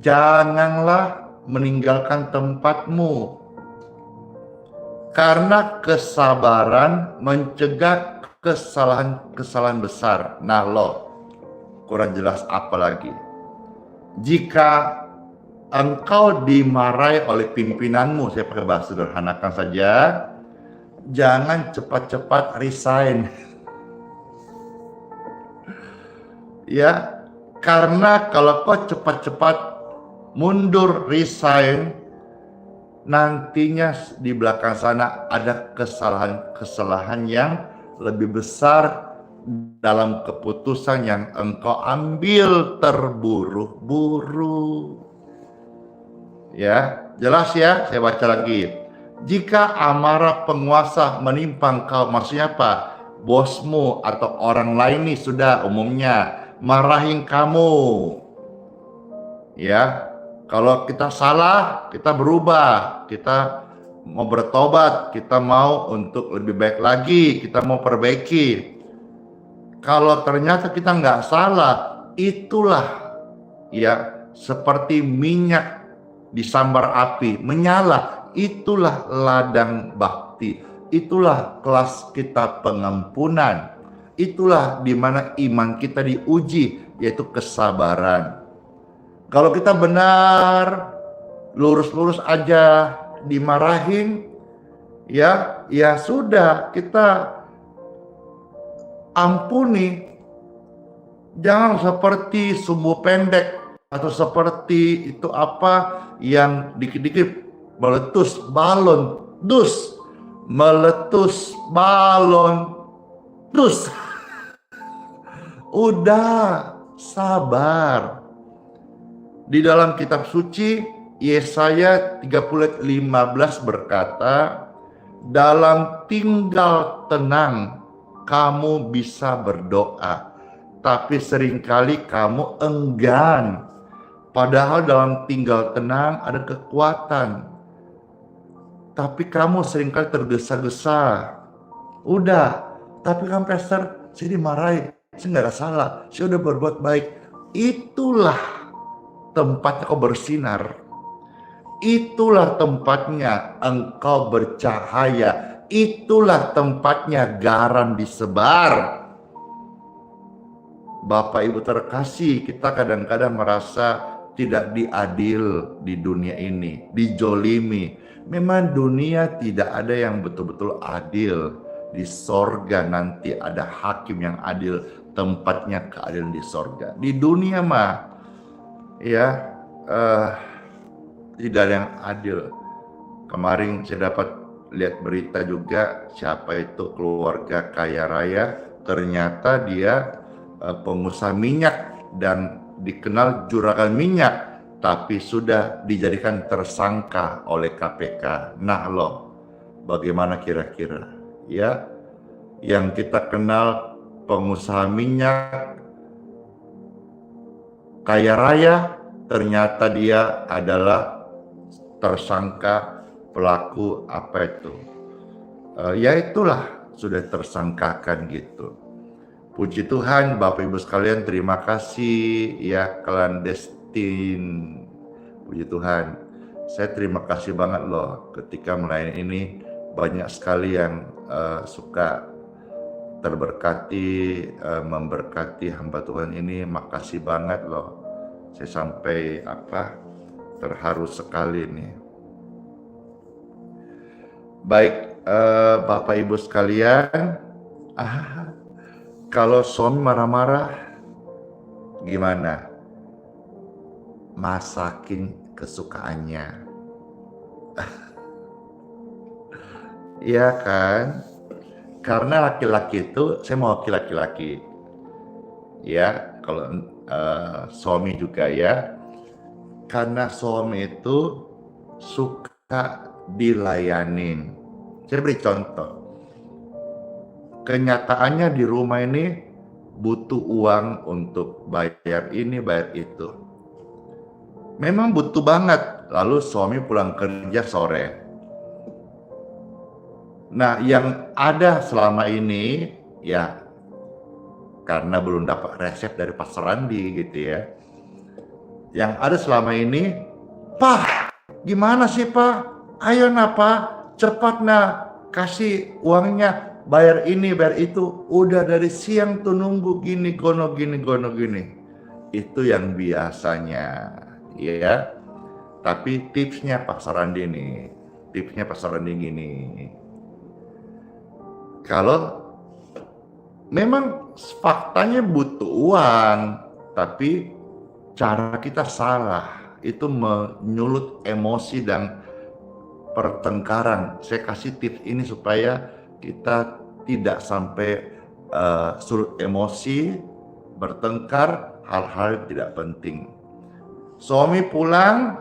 Speaker 2: janganlah meninggalkan tempatmu, karena kesabaran mencegah kesalahan besar. Nah loh, kurang jelas apa lagi. Jika engkau dimarahi oleh pimpinanmu, saya pakai bahasa sederhanakan saja, jangan cepat-cepat resign. Ya, karena kalau kau cepat-cepat mundur, resign, nantinya di belakang sana ada kesalahan yang lebih besar dalam keputusan yang engkau ambil terburu-buru. Ya, jelas ya, saya baca lagi. Jika amarah penguasa menimpa engkau, maksudnya apa? Bosmu atau orang lain nih sudah umumnya marahin kamu. Ya, kalau kita salah, kita berubah, kita mau bertobat, kita mau untuk lebih baik lagi, kita mau perbaiki. Kalau ternyata kita nggak salah, itulah ya seperti minyak disambar api, menyala. Itulah ladang bakti, itulah kelas kita pengampunan, itulah di mana iman kita diuji, yaitu kesabaran. Kalau kita benar, lurus-lurus aja, dimarahin, ya sudah, kita ampuni. Jangan seperti sumbu pendek atau seperti itu apa yang dikit-dikit meletus balon, meletus balon, udah sabar. Di dalam kitab suci Yesaya 30:15 berkata, dalam tinggal tenang kamu bisa berdoa, tapi seringkali kamu enggan. Padahal dalam tinggal tenang ada kekuatan, tapi kamu seringkali tergesa-gesa. Udah, tapi kan pastor, saya dimarahi, saya nggak ada salah, saya udah berbuat baik. Itulah tempatnya kau bersinar. Itulah tempatnya engkau bercahaya. Itulah tempatnya garam disebar. Bapak Ibu terkasih, kita kadang-kadang merasa tidak diadil di dunia ini, dijolimi. Memang dunia tidak ada yang betul-betul adil. Di sorga nanti ada hakim yang adil, tempatnya keadilan di sorga. Di dunia mah ya tidak ada yang adil. Kemarin saya dapat lihat berita juga, siapa itu keluarga kaya raya, ternyata dia pengusaha minyak dan dikenal juragan minyak, tapi sudah dijadikan tersangka oleh KPK. Nah loh, bagaimana kira-kira? Ya, yang kita kenal pengusaha minyak kaya raya, ternyata dia adalah tersangka pelaku apa itu? Ya itulah sudah tersangkakan gitu. Puji Tuhan, Bapak Ibu sekalian, terima kasih ya clandestine. Puji Tuhan, saya terima kasih banget loh ketika melayani ini banyak sekali yang suka terberkati, memberkati hamba Tuhan ini. Makasih banget loh. Saya sampai terharu sekali nih. Baik, Bapak Ibu sekalian, kalau suami marah-marah, gimana? Masakin kesukaannya. Iya kan? Karena laki-laki itu, saya mau laki-laki. Ya, kalau suami juga ya. Karena suami itu suka dilayanin. Saya beri contoh. Kenyataannya di rumah ini butuh uang untuk bayar ini, bayar itu. Memang butuh banget. Lalu suami pulang kerja sore. Nah, yang ada selama ini ya karena belum dapat resep dari Pak Randi gitu ya. Yang ada selama ini, Pak, gimana sih Pak? Ayo Pak, cepat kasih uangnya. Bayar ini, bayar itu. Udah dari siang tuh nunggu gini, gono gini. Itu yang biasanya, ya. Tapi tipsnya Pak Sarandi nih. Tipsnya Pak Sarandi gini. Kalau memang faktanya butuh uang, tapi cara kita salah. Itu menyulut emosi dan pertengkaran. Saya kasih tips ini supaya kita tidak sampai surut emosi, bertengkar, hal-hal tidak penting. Suami pulang,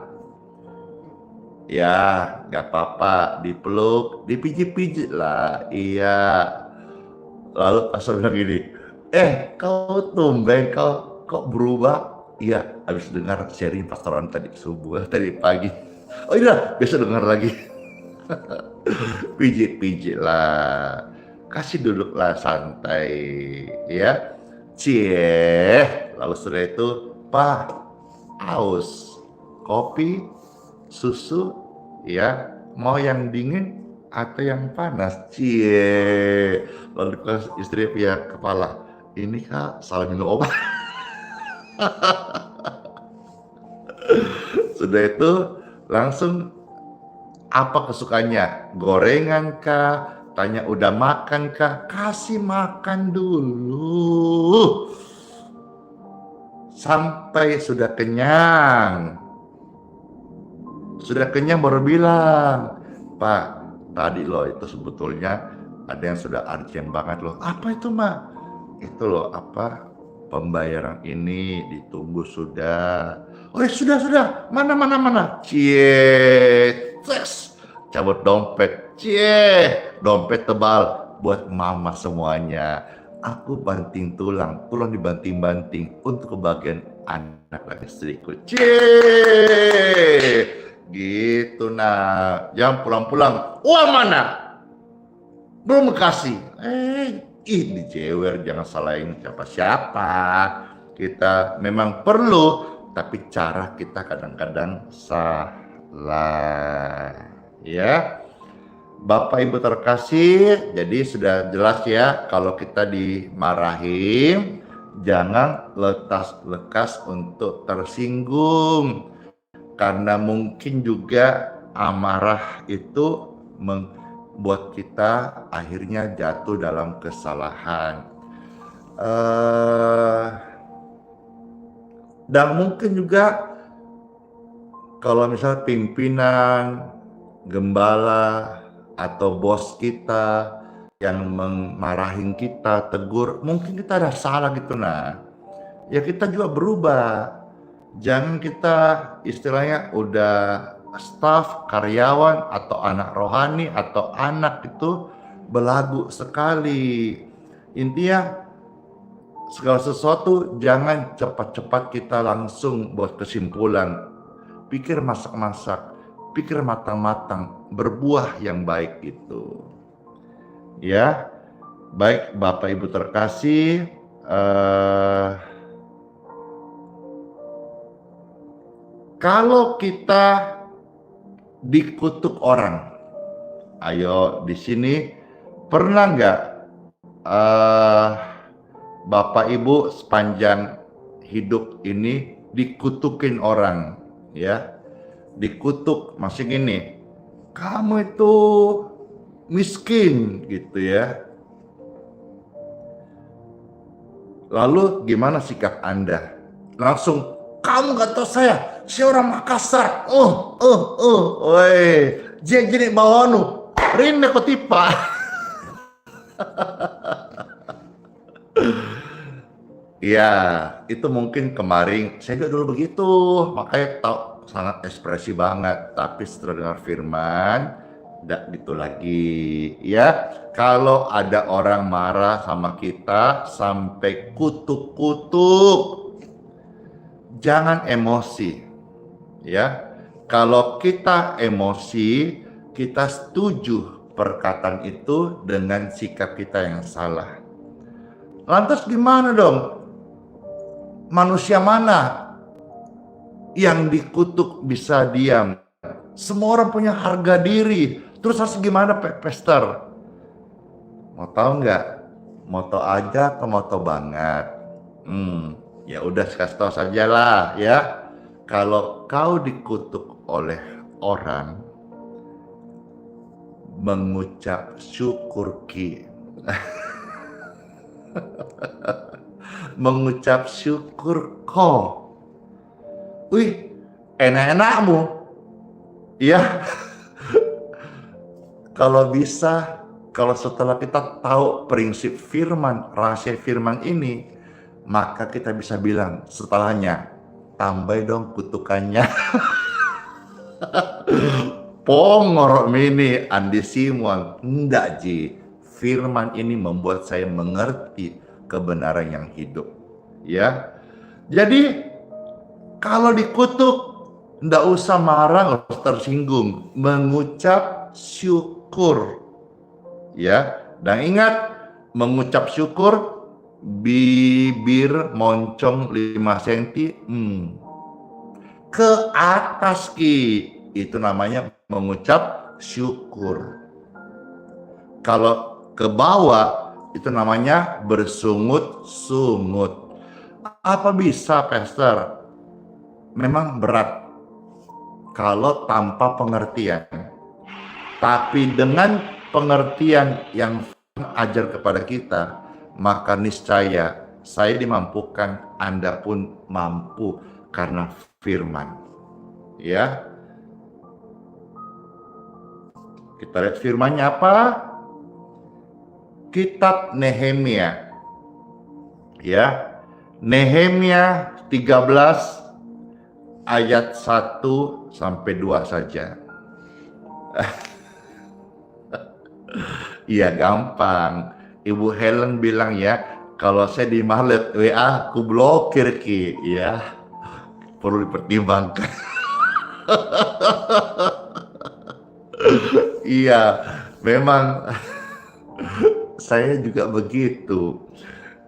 Speaker 2: ya gak apa-apa, dipeluk, dipijit-pijit lah, iya. Lalu pas bilang gini, kau tumben, kok berubah? Iya, habis dengar sharing pastoran tadi subuh, tadi pagi. Oh iya, besok dengar lagi. Pijit-pijit lah, kasih duduklah santai, ya. Lalu setelah itu, Pak, aus, kopi, susu, ya, mau yang dingin atau yang panas? Lalu istri pihak kepala, ini Kak salah minum obat. Sudah itu langsung apa kesukaannya? Gorengan kah? Tanya udah makan kah? Kasih makan dulu. Sampai sudah kenyang. Sudah kenyang baru bilang, Pak, tadi loh itu sebetulnya ada yang sudah urgent banget loh. Apa itu, Mak? Itu loh pembayaran ini ditunggu sudah. Oh ya sudah. Mana? Cabut dompet. Dompet tebal buat mama semuanya. Aku banting tulang dibanting-banting untuk kebahagiaan anak dan istriku. Gitu Jangan pulang-pulang. Uang mana? Belum kasih. Ini jewer, jangan salahin siapa-siapa. Kita memang perlu, tapi cara kita kadang-kadang salah. Ya, Bapak Ibu terkasih, jadi sudah jelas ya kalau kita dimarahin, jangan lekas untuk tersinggung. Karena mungkin juga amarah itu membuat kita akhirnya jatuh dalam kesalahan. Dan mungkin juga kalau misalnya pimpinan, gembala, atau bos kita yang memarahin kita, tegur, mungkin kita ada salah gitu ya kita juga berubah. Jangan kita istilahnya udah staf, karyawan, atau anak rohani, atau anak itu belagu sekali. Intinya segala sesuatu jangan cepat-cepat kita langsung buat kesimpulan. Pikir masak-masak, pikir matang-matang, berbuah yang baik itu. Ya, baik Bapak Ibu terkasih, kalau kita dikutuk orang, ayo di sini pernah nggak Bapak Ibu sepanjang hidup ini dikutukin orang, ya? Dikutuk masih gini, kamu itu miskin gitu ya. Lalu gimana sikap Anda? Langsung, kamu gak tahu saya orang Makassar. Woi, jadi bawanu, rinne ko tipa. Ya, itu mungkin kemarin saya juga dulu begitu, makanya tahu sangat ekspresi banget. Tapi setelah dengar firman, tidak gitu lagi. Ya, kalau ada orang marah sama kita sampai kutuk-kutuk, jangan emosi. Ya, kalau kita emosi, kita setuju perkataan itu dengan sikap kita yang salah. Lantas gimana dong? Manusia mana yang dikutuk bisa diam? Semua orang punya harga diri. Terus harus gimana, Pastor? Mau tahu nggak? Mau tahu aja atau mau tahu banget? Ya udah kasih tahu saja lah ya. Kalau kau dikutuk oleh orang, mengucap syukur ki. Mengucap syukur kau. Wih, enak-enakmu. Ya. Kalau bisa, kalau setelah kita tahu prinsip firman, rahasia firman ini, maka kita bisa bilang setelahnya, tambah dong kutukannya. Pongorok mini Andi Simon. Enggak Ji, firman ini membuat saya mengerti kebenaran yang hidup. Ya, jadi kalau dikutuk, enggak usah marah, harus tersinggung, mengucap syukur. Ya, dan ingat, mengucap syukur, bibir moncong 5 cm ke atas ki, itu namanya mengucap syukur. Kalau ke bawah, itu namanya bersungut-sungut. Apa bisa, Pastor? Memang berat kalau tanpa pengertian. Tapi dengan pengertian yang ajar kepada kita, maka niscaya saya dimampukan, Anda pun mampu karena firman. Ya. Kita lihat firmannya apa? Kitab Nehemia. Ya. Nehemia 13 ayat 1 sampai 2 saja. Iya, gampang. Ibu Helen bilang ya, kalau saya di Malet WA aku blokir ki, ya. Perlu dipertimbangkan. Iya, memang saya juga begitu.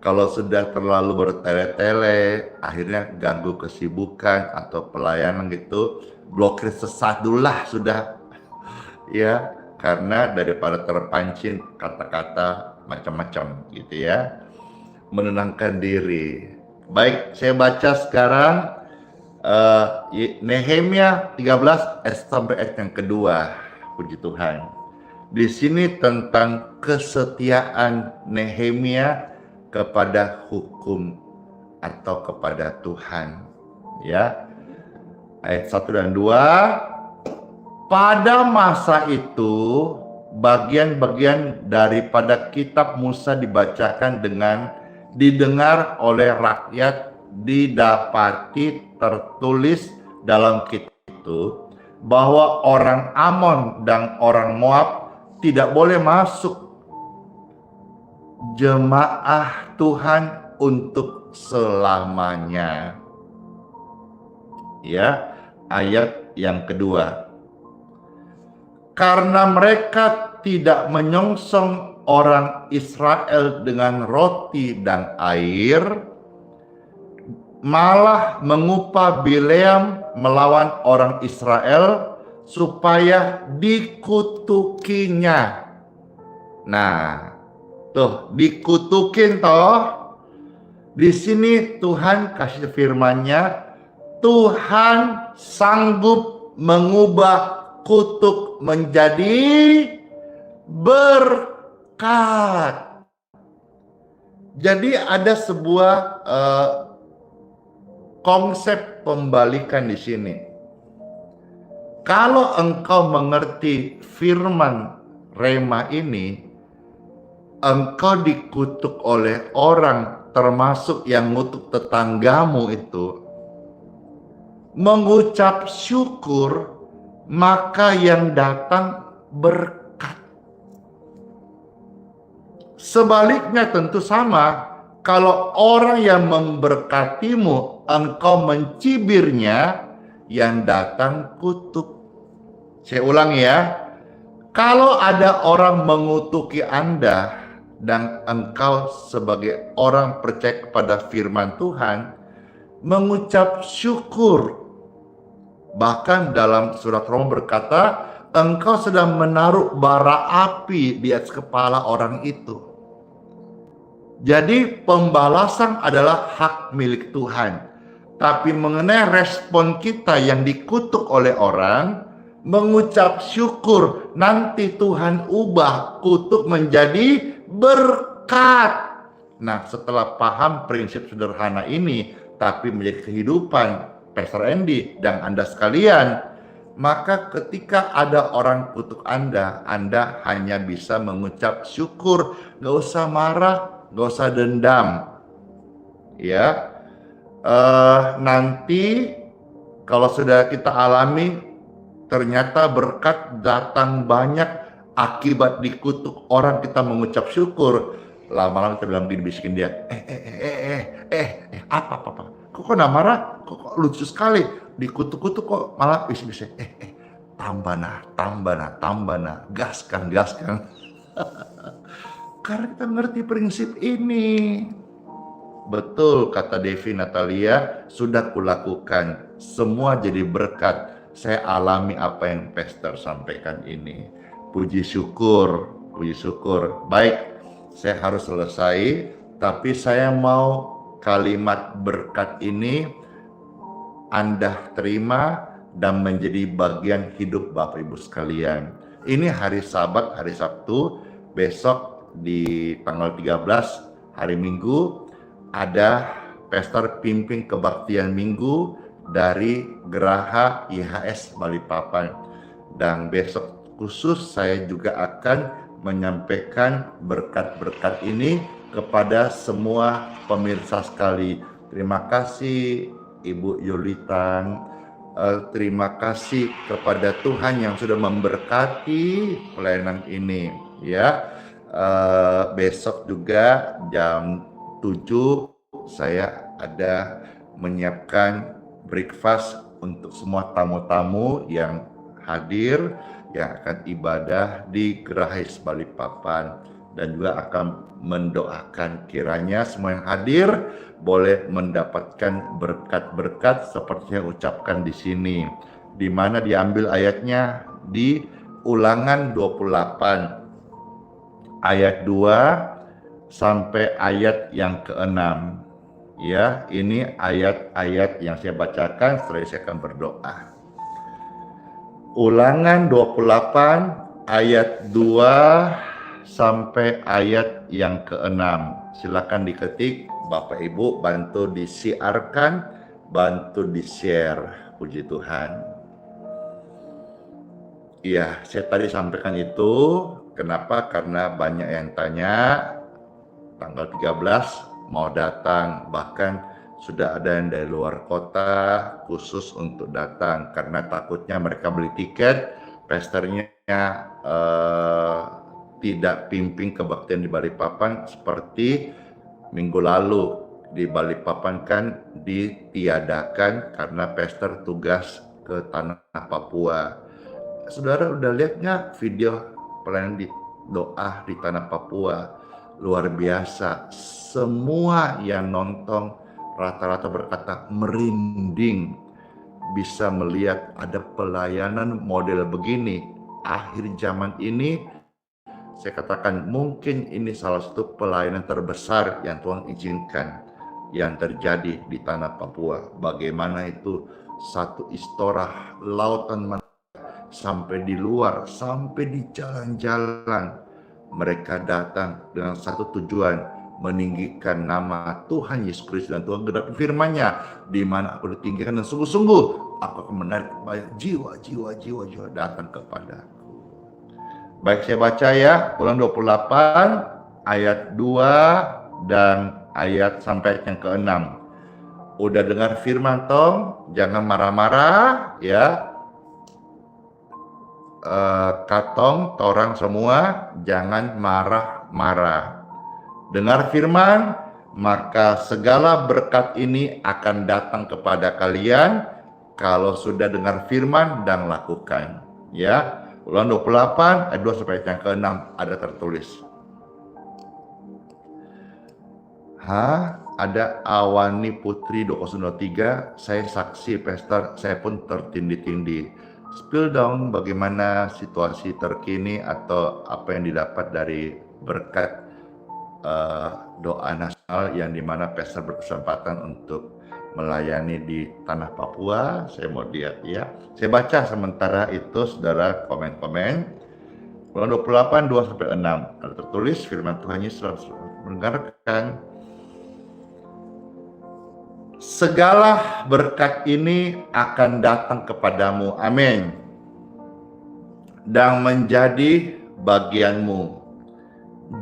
Speaker 2: Kalau sudah terlalu bertele-tele, akhirnya ganggu kesibukan atau pelayanan gitu, blokir sesat dulu lah sudah. Ya, karena daripada terpancing kata-kata macam-macam gitu ya. Menenangkan diri. Baik, saya baca sekarang Nehemia 13 sampai ayat yang kedua. Puji Tuhan. Di sini tentang kesetiaan Nehemia kepada hukum atau kepada Tuhan. Ya. Ayat 1 dan 2. Pada masa itu, bagian-bagian daripada kitab Musa dibacakan dengan didengar oleh rakyat didapati tertulis dalam kitab itu bahwa orang Amon dan orang Moab tidak boleh masuk jemaah Tuhan untuk selamanya. Ya, ayat yang kedua. Karena mereka tidak menyongsong orang Israel dengan roti dan air, malah mengupah Bileam melawan orang Israel supaya dikutukinya. Nah, tuh dikutukin toh. Di sini Tuhan kasih firman-Nya, Tuhan sanggup mengubah kutuk menjadi berkat. Jadi ada sebuah konsep pembalikan di sini. Kalau engkau mengerti firman Rema ini, engkau dikutuk oleh orang, termasuk yang ngutuk tetanggamu itu, mengucap syukur, maka yang datang berkat. Sebaliknya tentu sama, kalau orang yang memberkatimu, engkau mencibirnya, yang datang kutuk. Saya ulangi ya, kalau ada orang mengutuki Anda, dan engkau sebagai orang percaya kepada firman Tuhan, mengucap syukur. Bahkan dalam surat Roma berkata, engkau sedang menaruh bara api di atas kepala orang itu. Jadi pembalasan adalah hak milik Tuhan. Tapi mengenai respon kita yang dikutuk oleh orang, mengucap syukur, nanti Tuhan ubah kutuk menjadi berkat. Nah, setelah paham prinsip sederhana ini, tapi menjadi kehidupan Pastor Andy dan Anda sekalian, maka ketika ada orang kutuk Anda hanya bisa mengucap syukur, gak usah marah, gak usah dendam. Ya, nanti kalau sudah kita alami, ternyata berkat datang banyak akibat dikutuk orang, kita mengucap syukur. Lama-lama kita bilang dibisikin dia, apa? Kok gak marah? Kok lucu sekali? Dikutuk-kutuk kok malah bisa tambah nah, gaskan. Karena kita ngerti prinsip ini. Betul kata Devi Natalia, sudah kulakukan, semua jadi berkat. Saya alami apa yang Pastor sampaikan ini. Puji syukur. Baik, saya harus selesai, tapi saya mau kalimat berkat ini Anda terima dan menjadi bagian hidup Bapak Ibu sekalian. Ini hari Sabat, hari Sabtu, besok di tanggal 13 hari Minggu ada Pastor pimpin kebaktian Minggu dari Geraha IHS Balikpapan. Dan besok khusus saya juga akan menyampaikan berkat-berkat ini kepada semua pemirsa sekali. Terima kasih Ibu Yulitan, terima kasih kepada Tuhan yang sudah memberkati pelayanan ini. Ya, besok juga jam 7 saya ada menyiapkan breakfast untuk semua tamu-tamu yang hadir, yang akan ibadah di Gerahis Balikpapan, dan juga akan mendoakan kiranya semua yang hadir boleh mendapatkan berkat-berkat seperti yang ucapkan di sini, di mana diambil ayatnya di Ulangan 28 ayat 2 sampai ayat yang ke-6. Ya, ini ayat-ayat yang saya bacakan, setelah saya akan berdoa. Ulangan 28 ayat 2 sampai ayat yang ke-6. Silakan diketik, Bapak Ibu bantu disiarkan, bantu di-share. Puji Tuhan. Iya, saya tadi sampaikan itu. Kenapa? Karena banyak yang tanya tanggal 13 mau datang, bahkan sudah ada yang dari luar kota khusus untuk datang karena takutnya mereka beli tiket, pastornya tidak pimpin kebaktian di Balikpapan seperti minggu lalu. Di Balikpapan kan ditiadakan karena pastor tugas ke tanah Papua. Saudara udah lihat nggak video pelayanan di doa di tanah Papua? Luar biasa. Semua yang nonton rata-rata berkata merinding bisa melihat ada pelayanan model begini. Akhir zaman ini saya katakan mungkin ini salah satu pelayanan terbesar yang Tuhan izinkan yang terjadi di tanah Papua. Bagaimana itu satu istorah lautan sampai di luar, sampai di jalan-jalan. Mereka datang dengan satu tujuan, meninggikan nama Tuhan Yesus Kristus, dan Tuhan genapi firman-Nya, di mana aku ditinggikan dan sungguh-sungguh aku akan menarik banyak jiwa datang kepadaku. Baik, saya baca ya, Ulang 28 ayat 2 dan ayat sampai yang ke-6. Udah dengar firman tong, jangan marah-marah ya. Katong, torang semua jangan marah-marah. Dengar firman, maka segala berkat ini akan datang kepada kalian kalau sudah dengar firman dan lakukan. Ya, Ulang 28 ayat 2 sampai yang ke-6 ada tertulis. Ada Awani Putri 2023, saya saksi pastor, saya pun tertindih-tindih. Spill dong bagaimana situasi terkini atau apa yang didapat dari berkat doa nasional yang dimana pastor berkesempatan untuk melayani di tanah Papua. Saya mau lihat ya. Saya baca sementara itu saudara komen-komen. Ulang 28 2 sampai 6 ada tertulis firman Tuhan Yesus mendengarkan. Segala berkat ini akan datang kepadamu, amin, dan menjadi bagianmu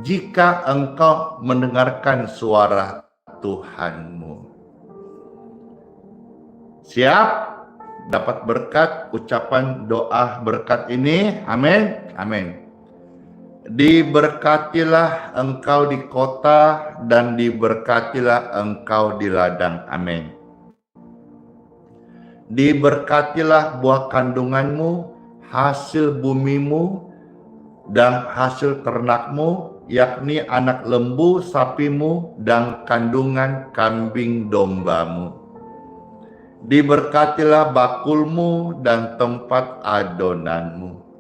Speaker 2: jika engkau mendengarkan suara Tuhanmu. Siap dapat berkat ucapan doa berkat ini, amin, amin. Diberkatilah engkau di kota dan diberkatilah engkau di ladang. Amin. Diberkatilah buah kandunganmu, hasil bumimu, dan hasil ternakmu, yakni anak lembu sapimu dan kandungan kambing dombamu. Diberkatilah bakulmu dan tempat adonanmu.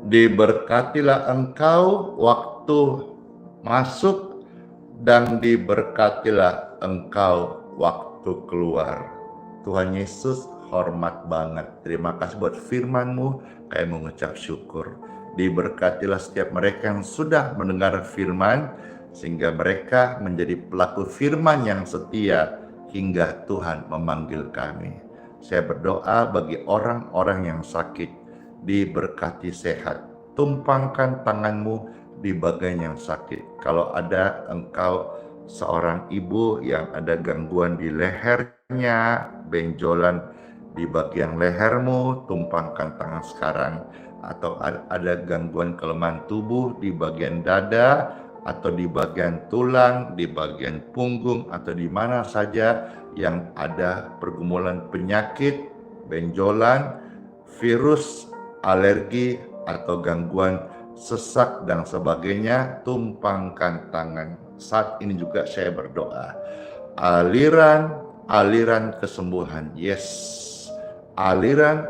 Speaker 2: Diberkatilah engkau waktu masuk dan diberkatilah engkau waktu keluar. Tuhan Yesus hormat banget. Terima kasih buat firman-Mu, kami mengucap syukur. Diberkatilah setiap mereka yang sudah mendengar firman, sehingga mereka menjadi pelaku firman yang setia hingga Tuhan memanggil kami. Saya berdoa bagi orang-orang yang sakit, diberkati sehat, tumpangkan tanganmu di bagian yang sakit. Kalau ada engkau seorang ibu yang ada gangguan di lehernya, benjolan di bagian lehermu, tumpangkan tangan sekarang. Atau ada gangguan kelemahan tubuh di bagian dada, atau di bagian tulang, di bagian punggung, atau di mana saja yang ada pergumulan penyakit, benjolan, virus, alergi, atau gangguan sesak dan sebagainya, tumpangkan tangan. Saat ini juga saya berdoa. Aliran kesembuhan. Yes. Aliran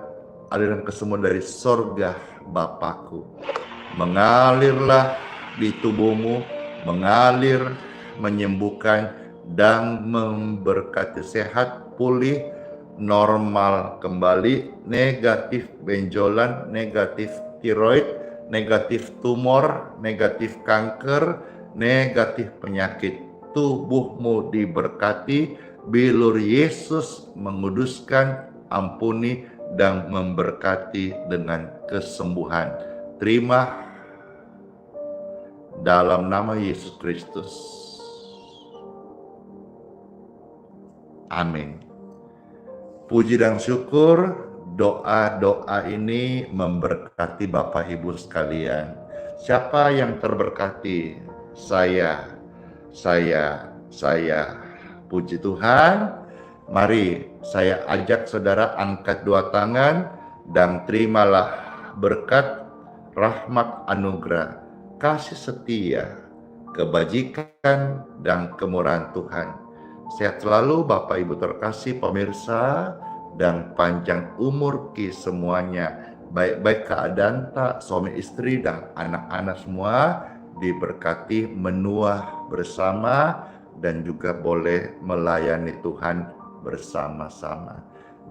Speaker 2: kesembuhan dari sorga Bapakku. Mengalirlah di tubuhmu, mengalir, menyembuhkan, dan memberkati sehat, pulih, normal kembali, negatif benjolan, negatif tiroid, negatif tumor, negatif kanker, negatif penyakit. Tubuhmu diberkati, bilur Yesus menguduskan, ampuni, dan memberkati dengan kesembuhan. Terima dalam nama Yesus Kristus. Amin. Puji dan syukur, doa-doa ini memberkati Bapak Ibu sekalian. Siapa yang terberkati? Saya. Puji Tuhan. Mari saya ajak saudara angkat dua tangan dan terimalah berkat, rahmat, anugerah, kasih setia, kebajikan, dan kemurahan Tuhan. Sehat selalu Bapak Ibu terkasih pemirsa, dan panjang umur semuanya. Baik-baik keadaan tak, suami istri dan anak-anak semua diberkati menua bersama dan juga boleh melayani Tuhan bersama-sama.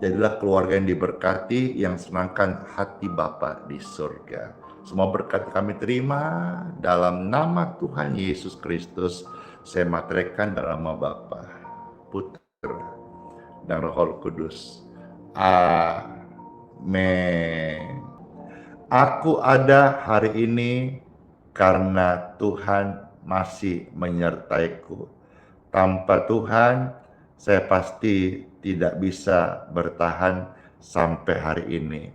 Speaker 2: Jadilah keluarga yang diberkati, yang senangkan hati Bapa di surga. Semua berkat kami terima dalam nama Tuhan Yesus Kristus. Saya materaikan dalam nama Bapa, Putra, dan Roh Kudus. Amin. Aku ada hari ini karena Tuhan masih menyertaiku. Tanpa Tuhan, saya pasti tidak bisa bertahan sampai hari ini.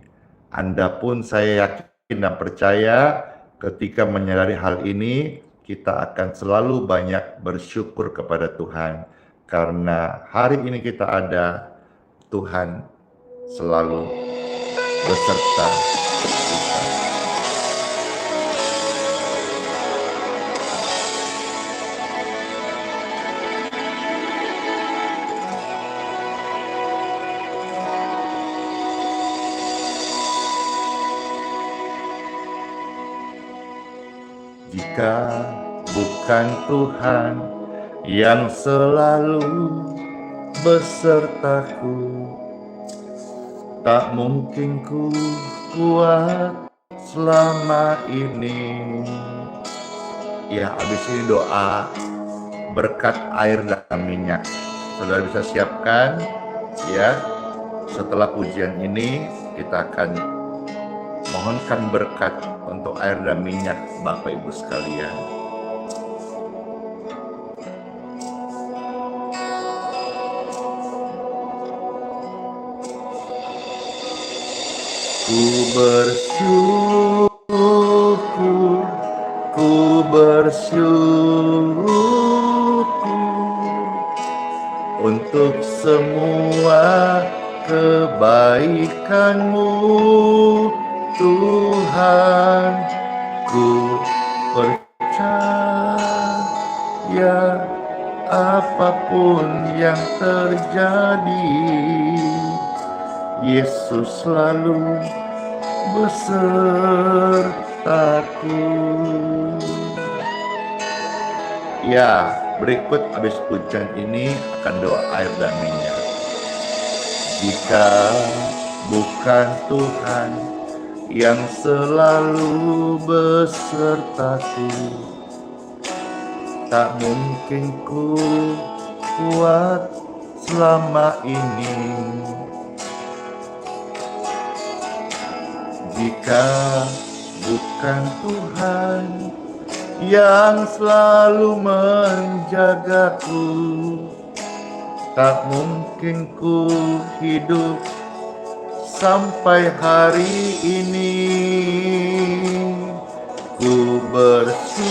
Speaker 2: Anda pun saya yakin dan percaya ketika menyadari hal ini, kita akan selalu banyak bersyukur kepada Tuhan. Karena hari ini kita ada, Tuhan selalu beserta kita. Jika bukan Tuhan yang selalu besertaku, tak mungkin ku kuat selama ini. Ya, habis ini doa berkat air dan minyak. Saudara bisa siapkan ya. Setelah pujian ini kita akan mohonkan berkat untuk air dan minyak Bapak Ibu sekalian. Ku bersyukur untuk semua kebaikan-Mu, Tuhan. Ku percaya apapun yang terjadi, Yesus selalu besertaku. Ya, berikut habis pujian ini akan doa air dan minyak. Jika bukan Tuhan yang selalu besertaku, tak mungkin ku kuat selama ini. Jika bukan Tuhan yang selalu menjagaku, tak mungkin ku hidup sampai hari ini. Ku bersyukur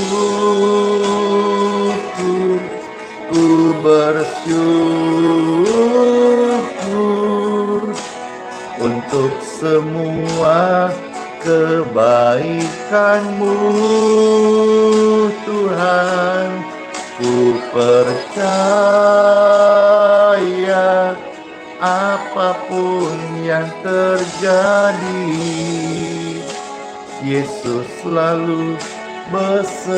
Speaker 2: untuk semua kebaikan-Mu, Tuhan. Ku percaya apapun yang terjadi, Yesus selalu besertaku.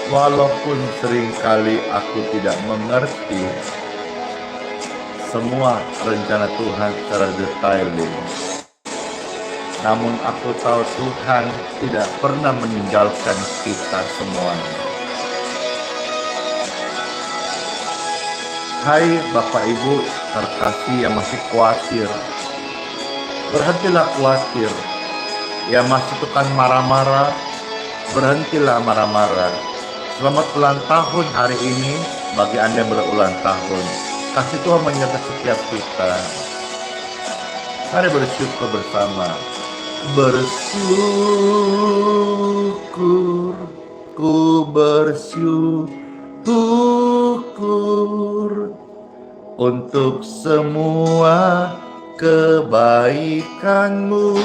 Speaker 2: Walaupun seringkali aku tidak mengerti semua rencana Tuhan secara detail, namun aku tahu Tuhan tidak pernah meninggalkan kita semuanya. Hai Bapak Ibu terkasih yang masih khawatir, berhentilah khawatir. Yang masih tukang marah-marah, Berhentilah marah-marah. Selamat ulang tahun hari ini bagi Anda yang berulang tahun. Kasih Tuhan menyertai setiap kita. Mari bersyukur bersama. Bersyukur, ku bersyukur untuk semua kebaikan-Mu,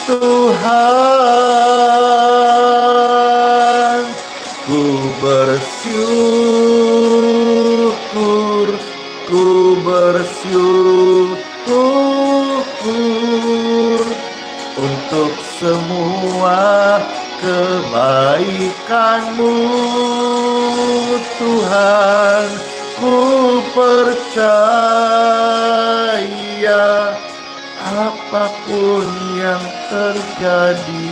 Speaker 2: Tuhan. Ku bersyukur, ku bersyukur untuk semua kebaikan-Mu, Tuhan. Ku percaya apapun yang terjadi,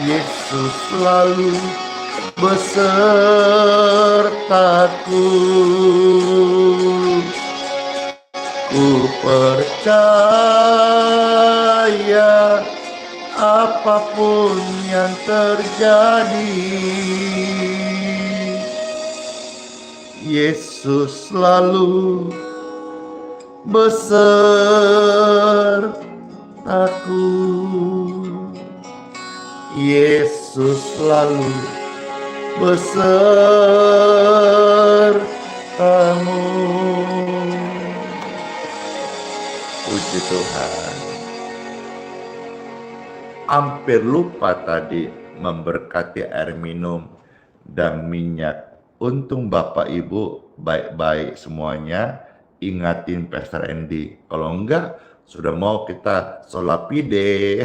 Speaker 2: Yesus selalu besertaku. Ku percaya apapun yang terjadi, Yesus selalu besertaku. Yesus selalu besertamu. Puji Tuhan. Hampir lupa tadi memberkati air minum dan minyak. Untung Bapak Ibu baik-baik semuanya, ingatin Pastor Andy. Kalau enggak, sudah mau kita solapide.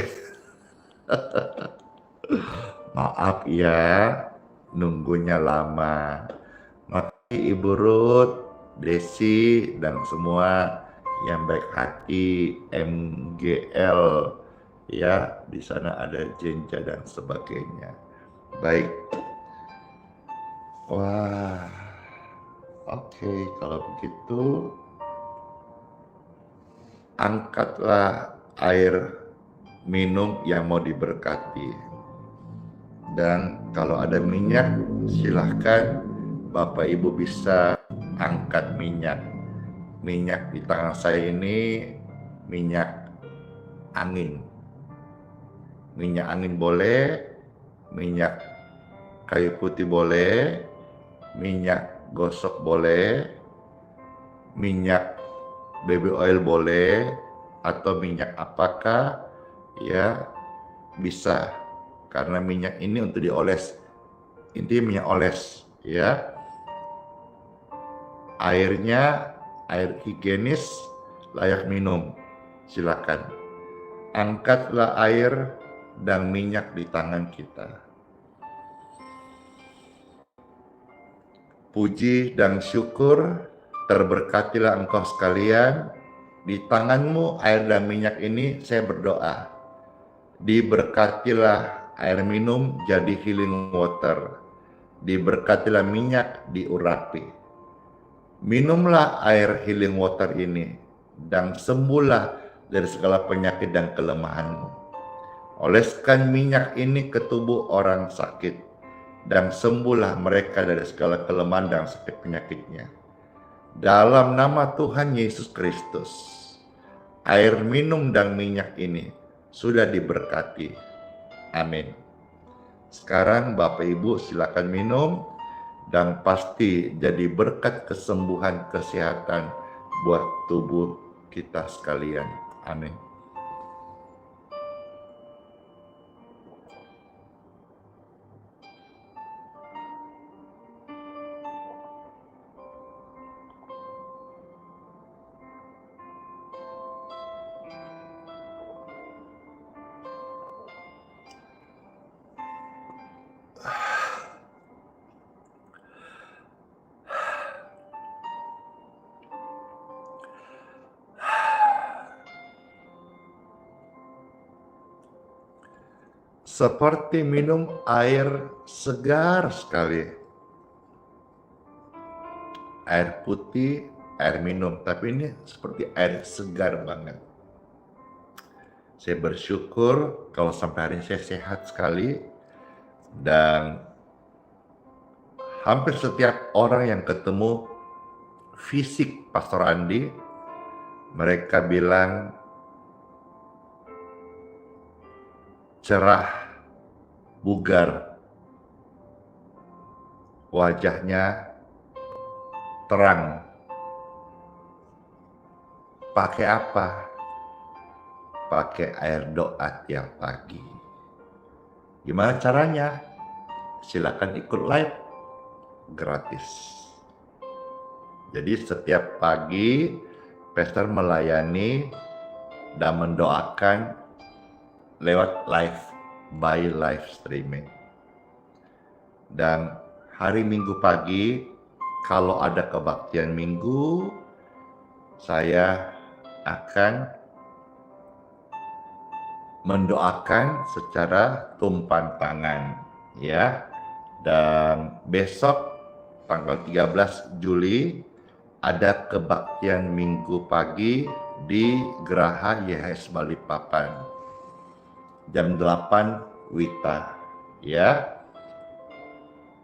Speaker 2: Maaf ya, nunggunya lama. Makasih Ibu Ruth, Desi, dan semua yang baik hati, MGL, ya, di sana ada Jenja dan sebagainya. Baik. Wah, oke, kalau begitu angkatlah air minum yang mau diberkati. Dan kalau ada minyak, silahkan Bapak Ibu bisa angkat minyak. Minyak di tangan saya ini minyak angin. Minyak angin boleh, minyak kayu putih boleh, minyak gosok boleh, minyak baby oil boleh, atau minyak apakah, ya bisa. Karena minyak ini untuk dioles, intinya minyak oles, ya. Airnya air higienis, layak minum. Silakan. Angkatlah air dan minyak di tangan kita. Puji dan syukur terberkatilah engkau sekalian. Di tanganmu air dan minyak ini saya berdoa. Diberkatilah air minum jadi healing water. Diberkatilah minyak diurapi. Minumlah air healing water ini dan sembuhlah dari segala penyakit dan kelemahanmu. Oleskan minyak ini ke tubuh orang sakit dan sembuhlah mereka dari segala kelemahan dan sakit penyakitnya. Dalam nama Tuhan Yesus Kristus, air minum dan minyak ini sudah diberkati. Amin. Sekarang Bapak Ibu silakan minum dan pasti jadi berkat kesembuhan kesehatan buat tubuh kita sekalian. Amin. Seperti minum air segar sekali. Air putih, air minum, tapi ini seperti air segar banget. Saya bersyukur kalau sampai hari ini saya sehat sekali, dan hampir setiap orang yang ketemu fisik Pastor Andi, mereka bilang cerah, bugar, wajahnya terang. Pakai apa? Pakai air doa tiap pagi. Gimana caranya? Silakan ikut live, gratis. Jadi setiap pagi Pastor melayani dan mendoakan lewat live streaming. Dan hari Minggu pagi kalau ada kebaktian Minggu, saya akan mendoakan secara tumpan tangan, ya. Dan besok tanggal 13 Juli ada kebaktian Minggu pagi di Geraha YHS Balikpapan jam 8 WITA, ya.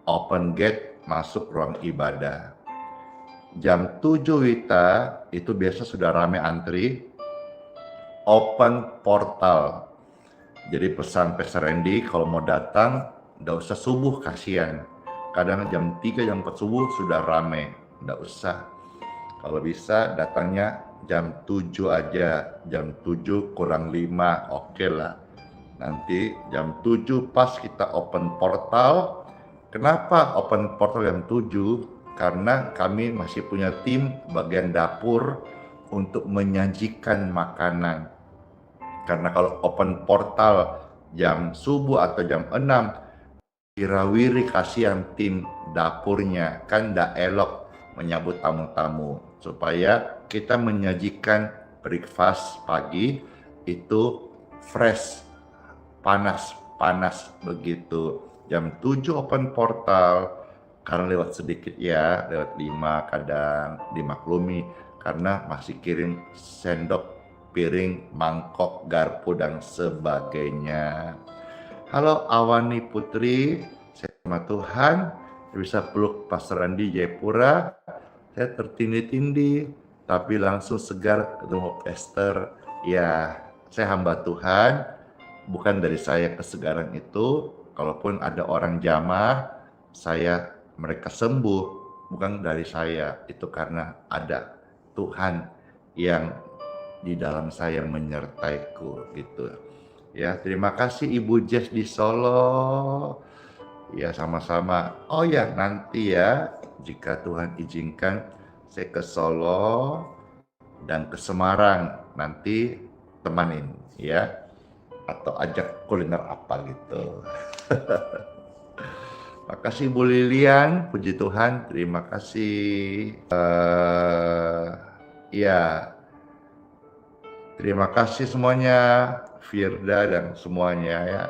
Speaker 2: Open gate masuk ruang ibadah. Jam 7 WITA itu biasa sudah ramai antri. Open portal. Jadi pesan Pastor Randy kalau mau datang, nggak usah subuh, kasihan. Kadang jam 3, jam 4 subuh sudah rame, nggak usah. Kalau bisa datangnya jam 7 aja, jam 7 kurang 5, oke lah. Nanti jam 7 pas kita open portal. Kenapa open portal jam 7? Karena kami masih punya tim bagian dapur untuk menyajikan makanan. Karena kalau open portal jam subuh atau jam 6, wirawiri kasihan tim dapurnya, kan ndak elok menyambut tamu-tamu. Supaya kita menyajikan breakfast pagi itu fresh, panas begitu. Jam 7 open portal, karena lewat sedikit ya, lewat 5 kadang dimaklumi, karena masih kirim sendok, piring, mangkok, garpu, dan sebagainya. Halo Awani Putri, saya sama Tuhan, saya bisa peluk Pastor Andi Jayapura. Saya tertindih-tindih, tapi langsung segar ketemu Pastor. Ya, saya hamba Tuhan, bukan dari saya kesegaran itu. Kalaupun ada orang jamah, mereka sembuh, bukan dari saya. Itu karena ada Tuhan yang di dalam saya menyertaiku, gitu. Ya, terima kasih Ibu Jess di Solo. Ya, sama-sama. Oh ya, nanti ya, jika Tuhan izinkan, saya ke Solo dan ke Semarang. Nanti temanin ya, atau ajak kuliner apa gitu. Makasih Bu Lilian, puji Tuhan, terima kasih. Ya, terima kasih semuanya, Firda dan semuanya ya.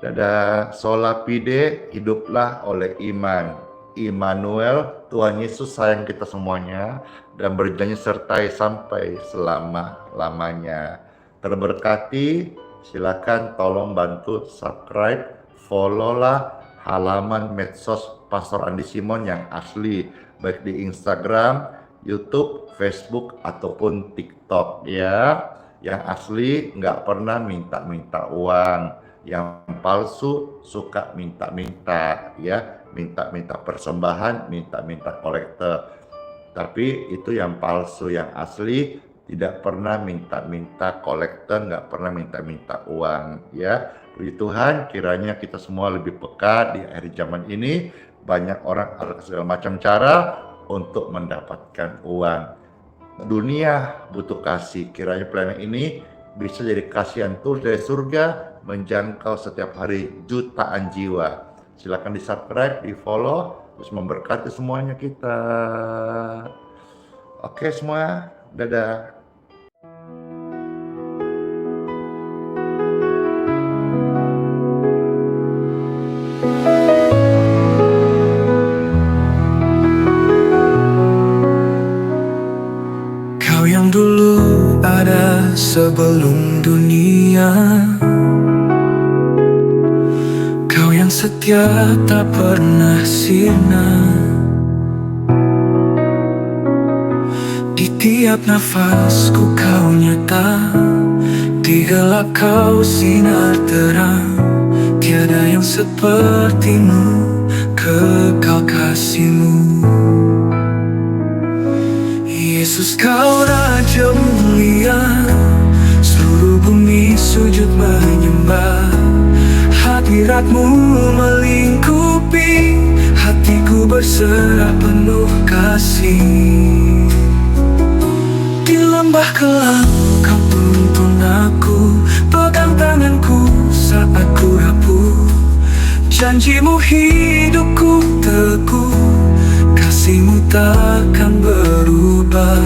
Speaker 2: Dadah, Sola Pide, hiduplah oleh iman. Immanuel, Tuhan Yesus sayang kita semuanya dan berjanji sertai sampai selama-lamanya. Terberkati, silakan tolong bantu subscribe, follow lah halaman medsos Pastor Andi Simon yang asli, baik di Instagram, YouTube, Facebook, ataupun TikTok ya. Yang asli nggak pernah minta-minta uang, yang palsu suka minta-minta ya, minta-minta persembahan, minta-minta kolektor. Tapi itu yang palsu. Yang asli tidak pernah minta-minta kolektor, nggak pernah minta-minta uang ya. Puji Tuhan, kiranya kita semua lebih peka di akhir zaman ini. Banyak orang ada segala macam cara untuk mendapatkan uang. Dunia butuh kasih, kiranya pelayanan ini bisa jadi kasihan tulus dari surga, menjangkau setiap hari jutaan jiwa. Silakan di subscribe, di follow, terus memberkati semuanya kita. Oke semua, dadah.
Speaker 3: Kau yang dulu ada sebelum dunia. Kau yang setia tak pernah sirna. Di tiap nafasku kau nyata, di gelap kau sinar terang. Tiada yang sepertimu, kekal kasihmu. Yesus, kau Raja mulia, seluruh bumi sujud menyembah. Hadiratmu melingkupi, hatiku berserah penuh kasih. Di lembah kelam kau tuntun aku, pegang tanganku saat ku rapuh. Janjimu hidupku teguh, kasihmu takkan berubah.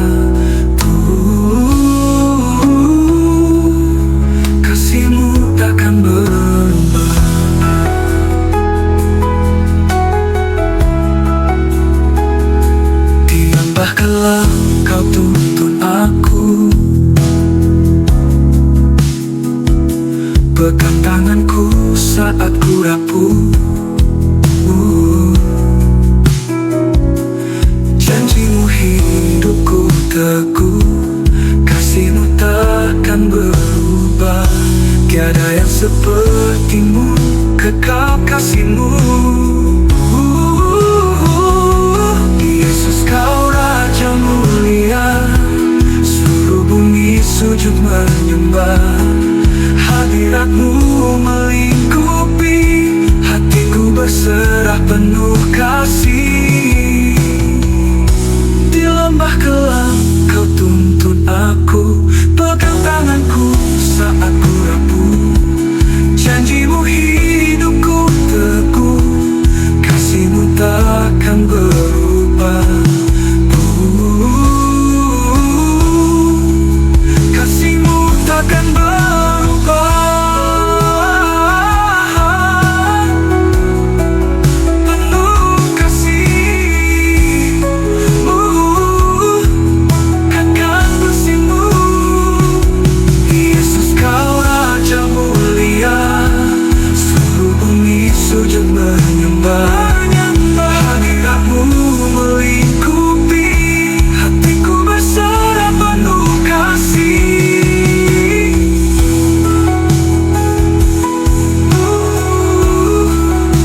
Speaker 3: Kasihmu takkan berubah. Di lembah kelam kau tuntun aku, pegang tanganku saat ku rapuh. Janjimu hidupku teguh, kasihmu takkan berubah. Tiada yang sepertimu, kekal kasihmu. Yesus, kau Raja mulia, seluruh bumi sujud menyembah. Hadiratmu melingkupi, hatiku berserah penuh kasih. Di lembah kelam kau tuntun aku, pegang tanganku saat ku rapuh. Janjimu hidupku teguh, kasihmu takkan berubah. Kasihmu takkan berubah. Penuh kasih, kekal bersihmu. Yesus, kau Raja mulia, seluruh bumi sujud menyembah. Hadiratmu melingkupi, hatiku berserah penuh kasih.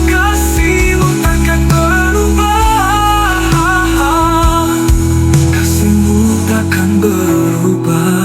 Speaker 3: Kasihmu takkan berubah. Kasihmu takkan berubah.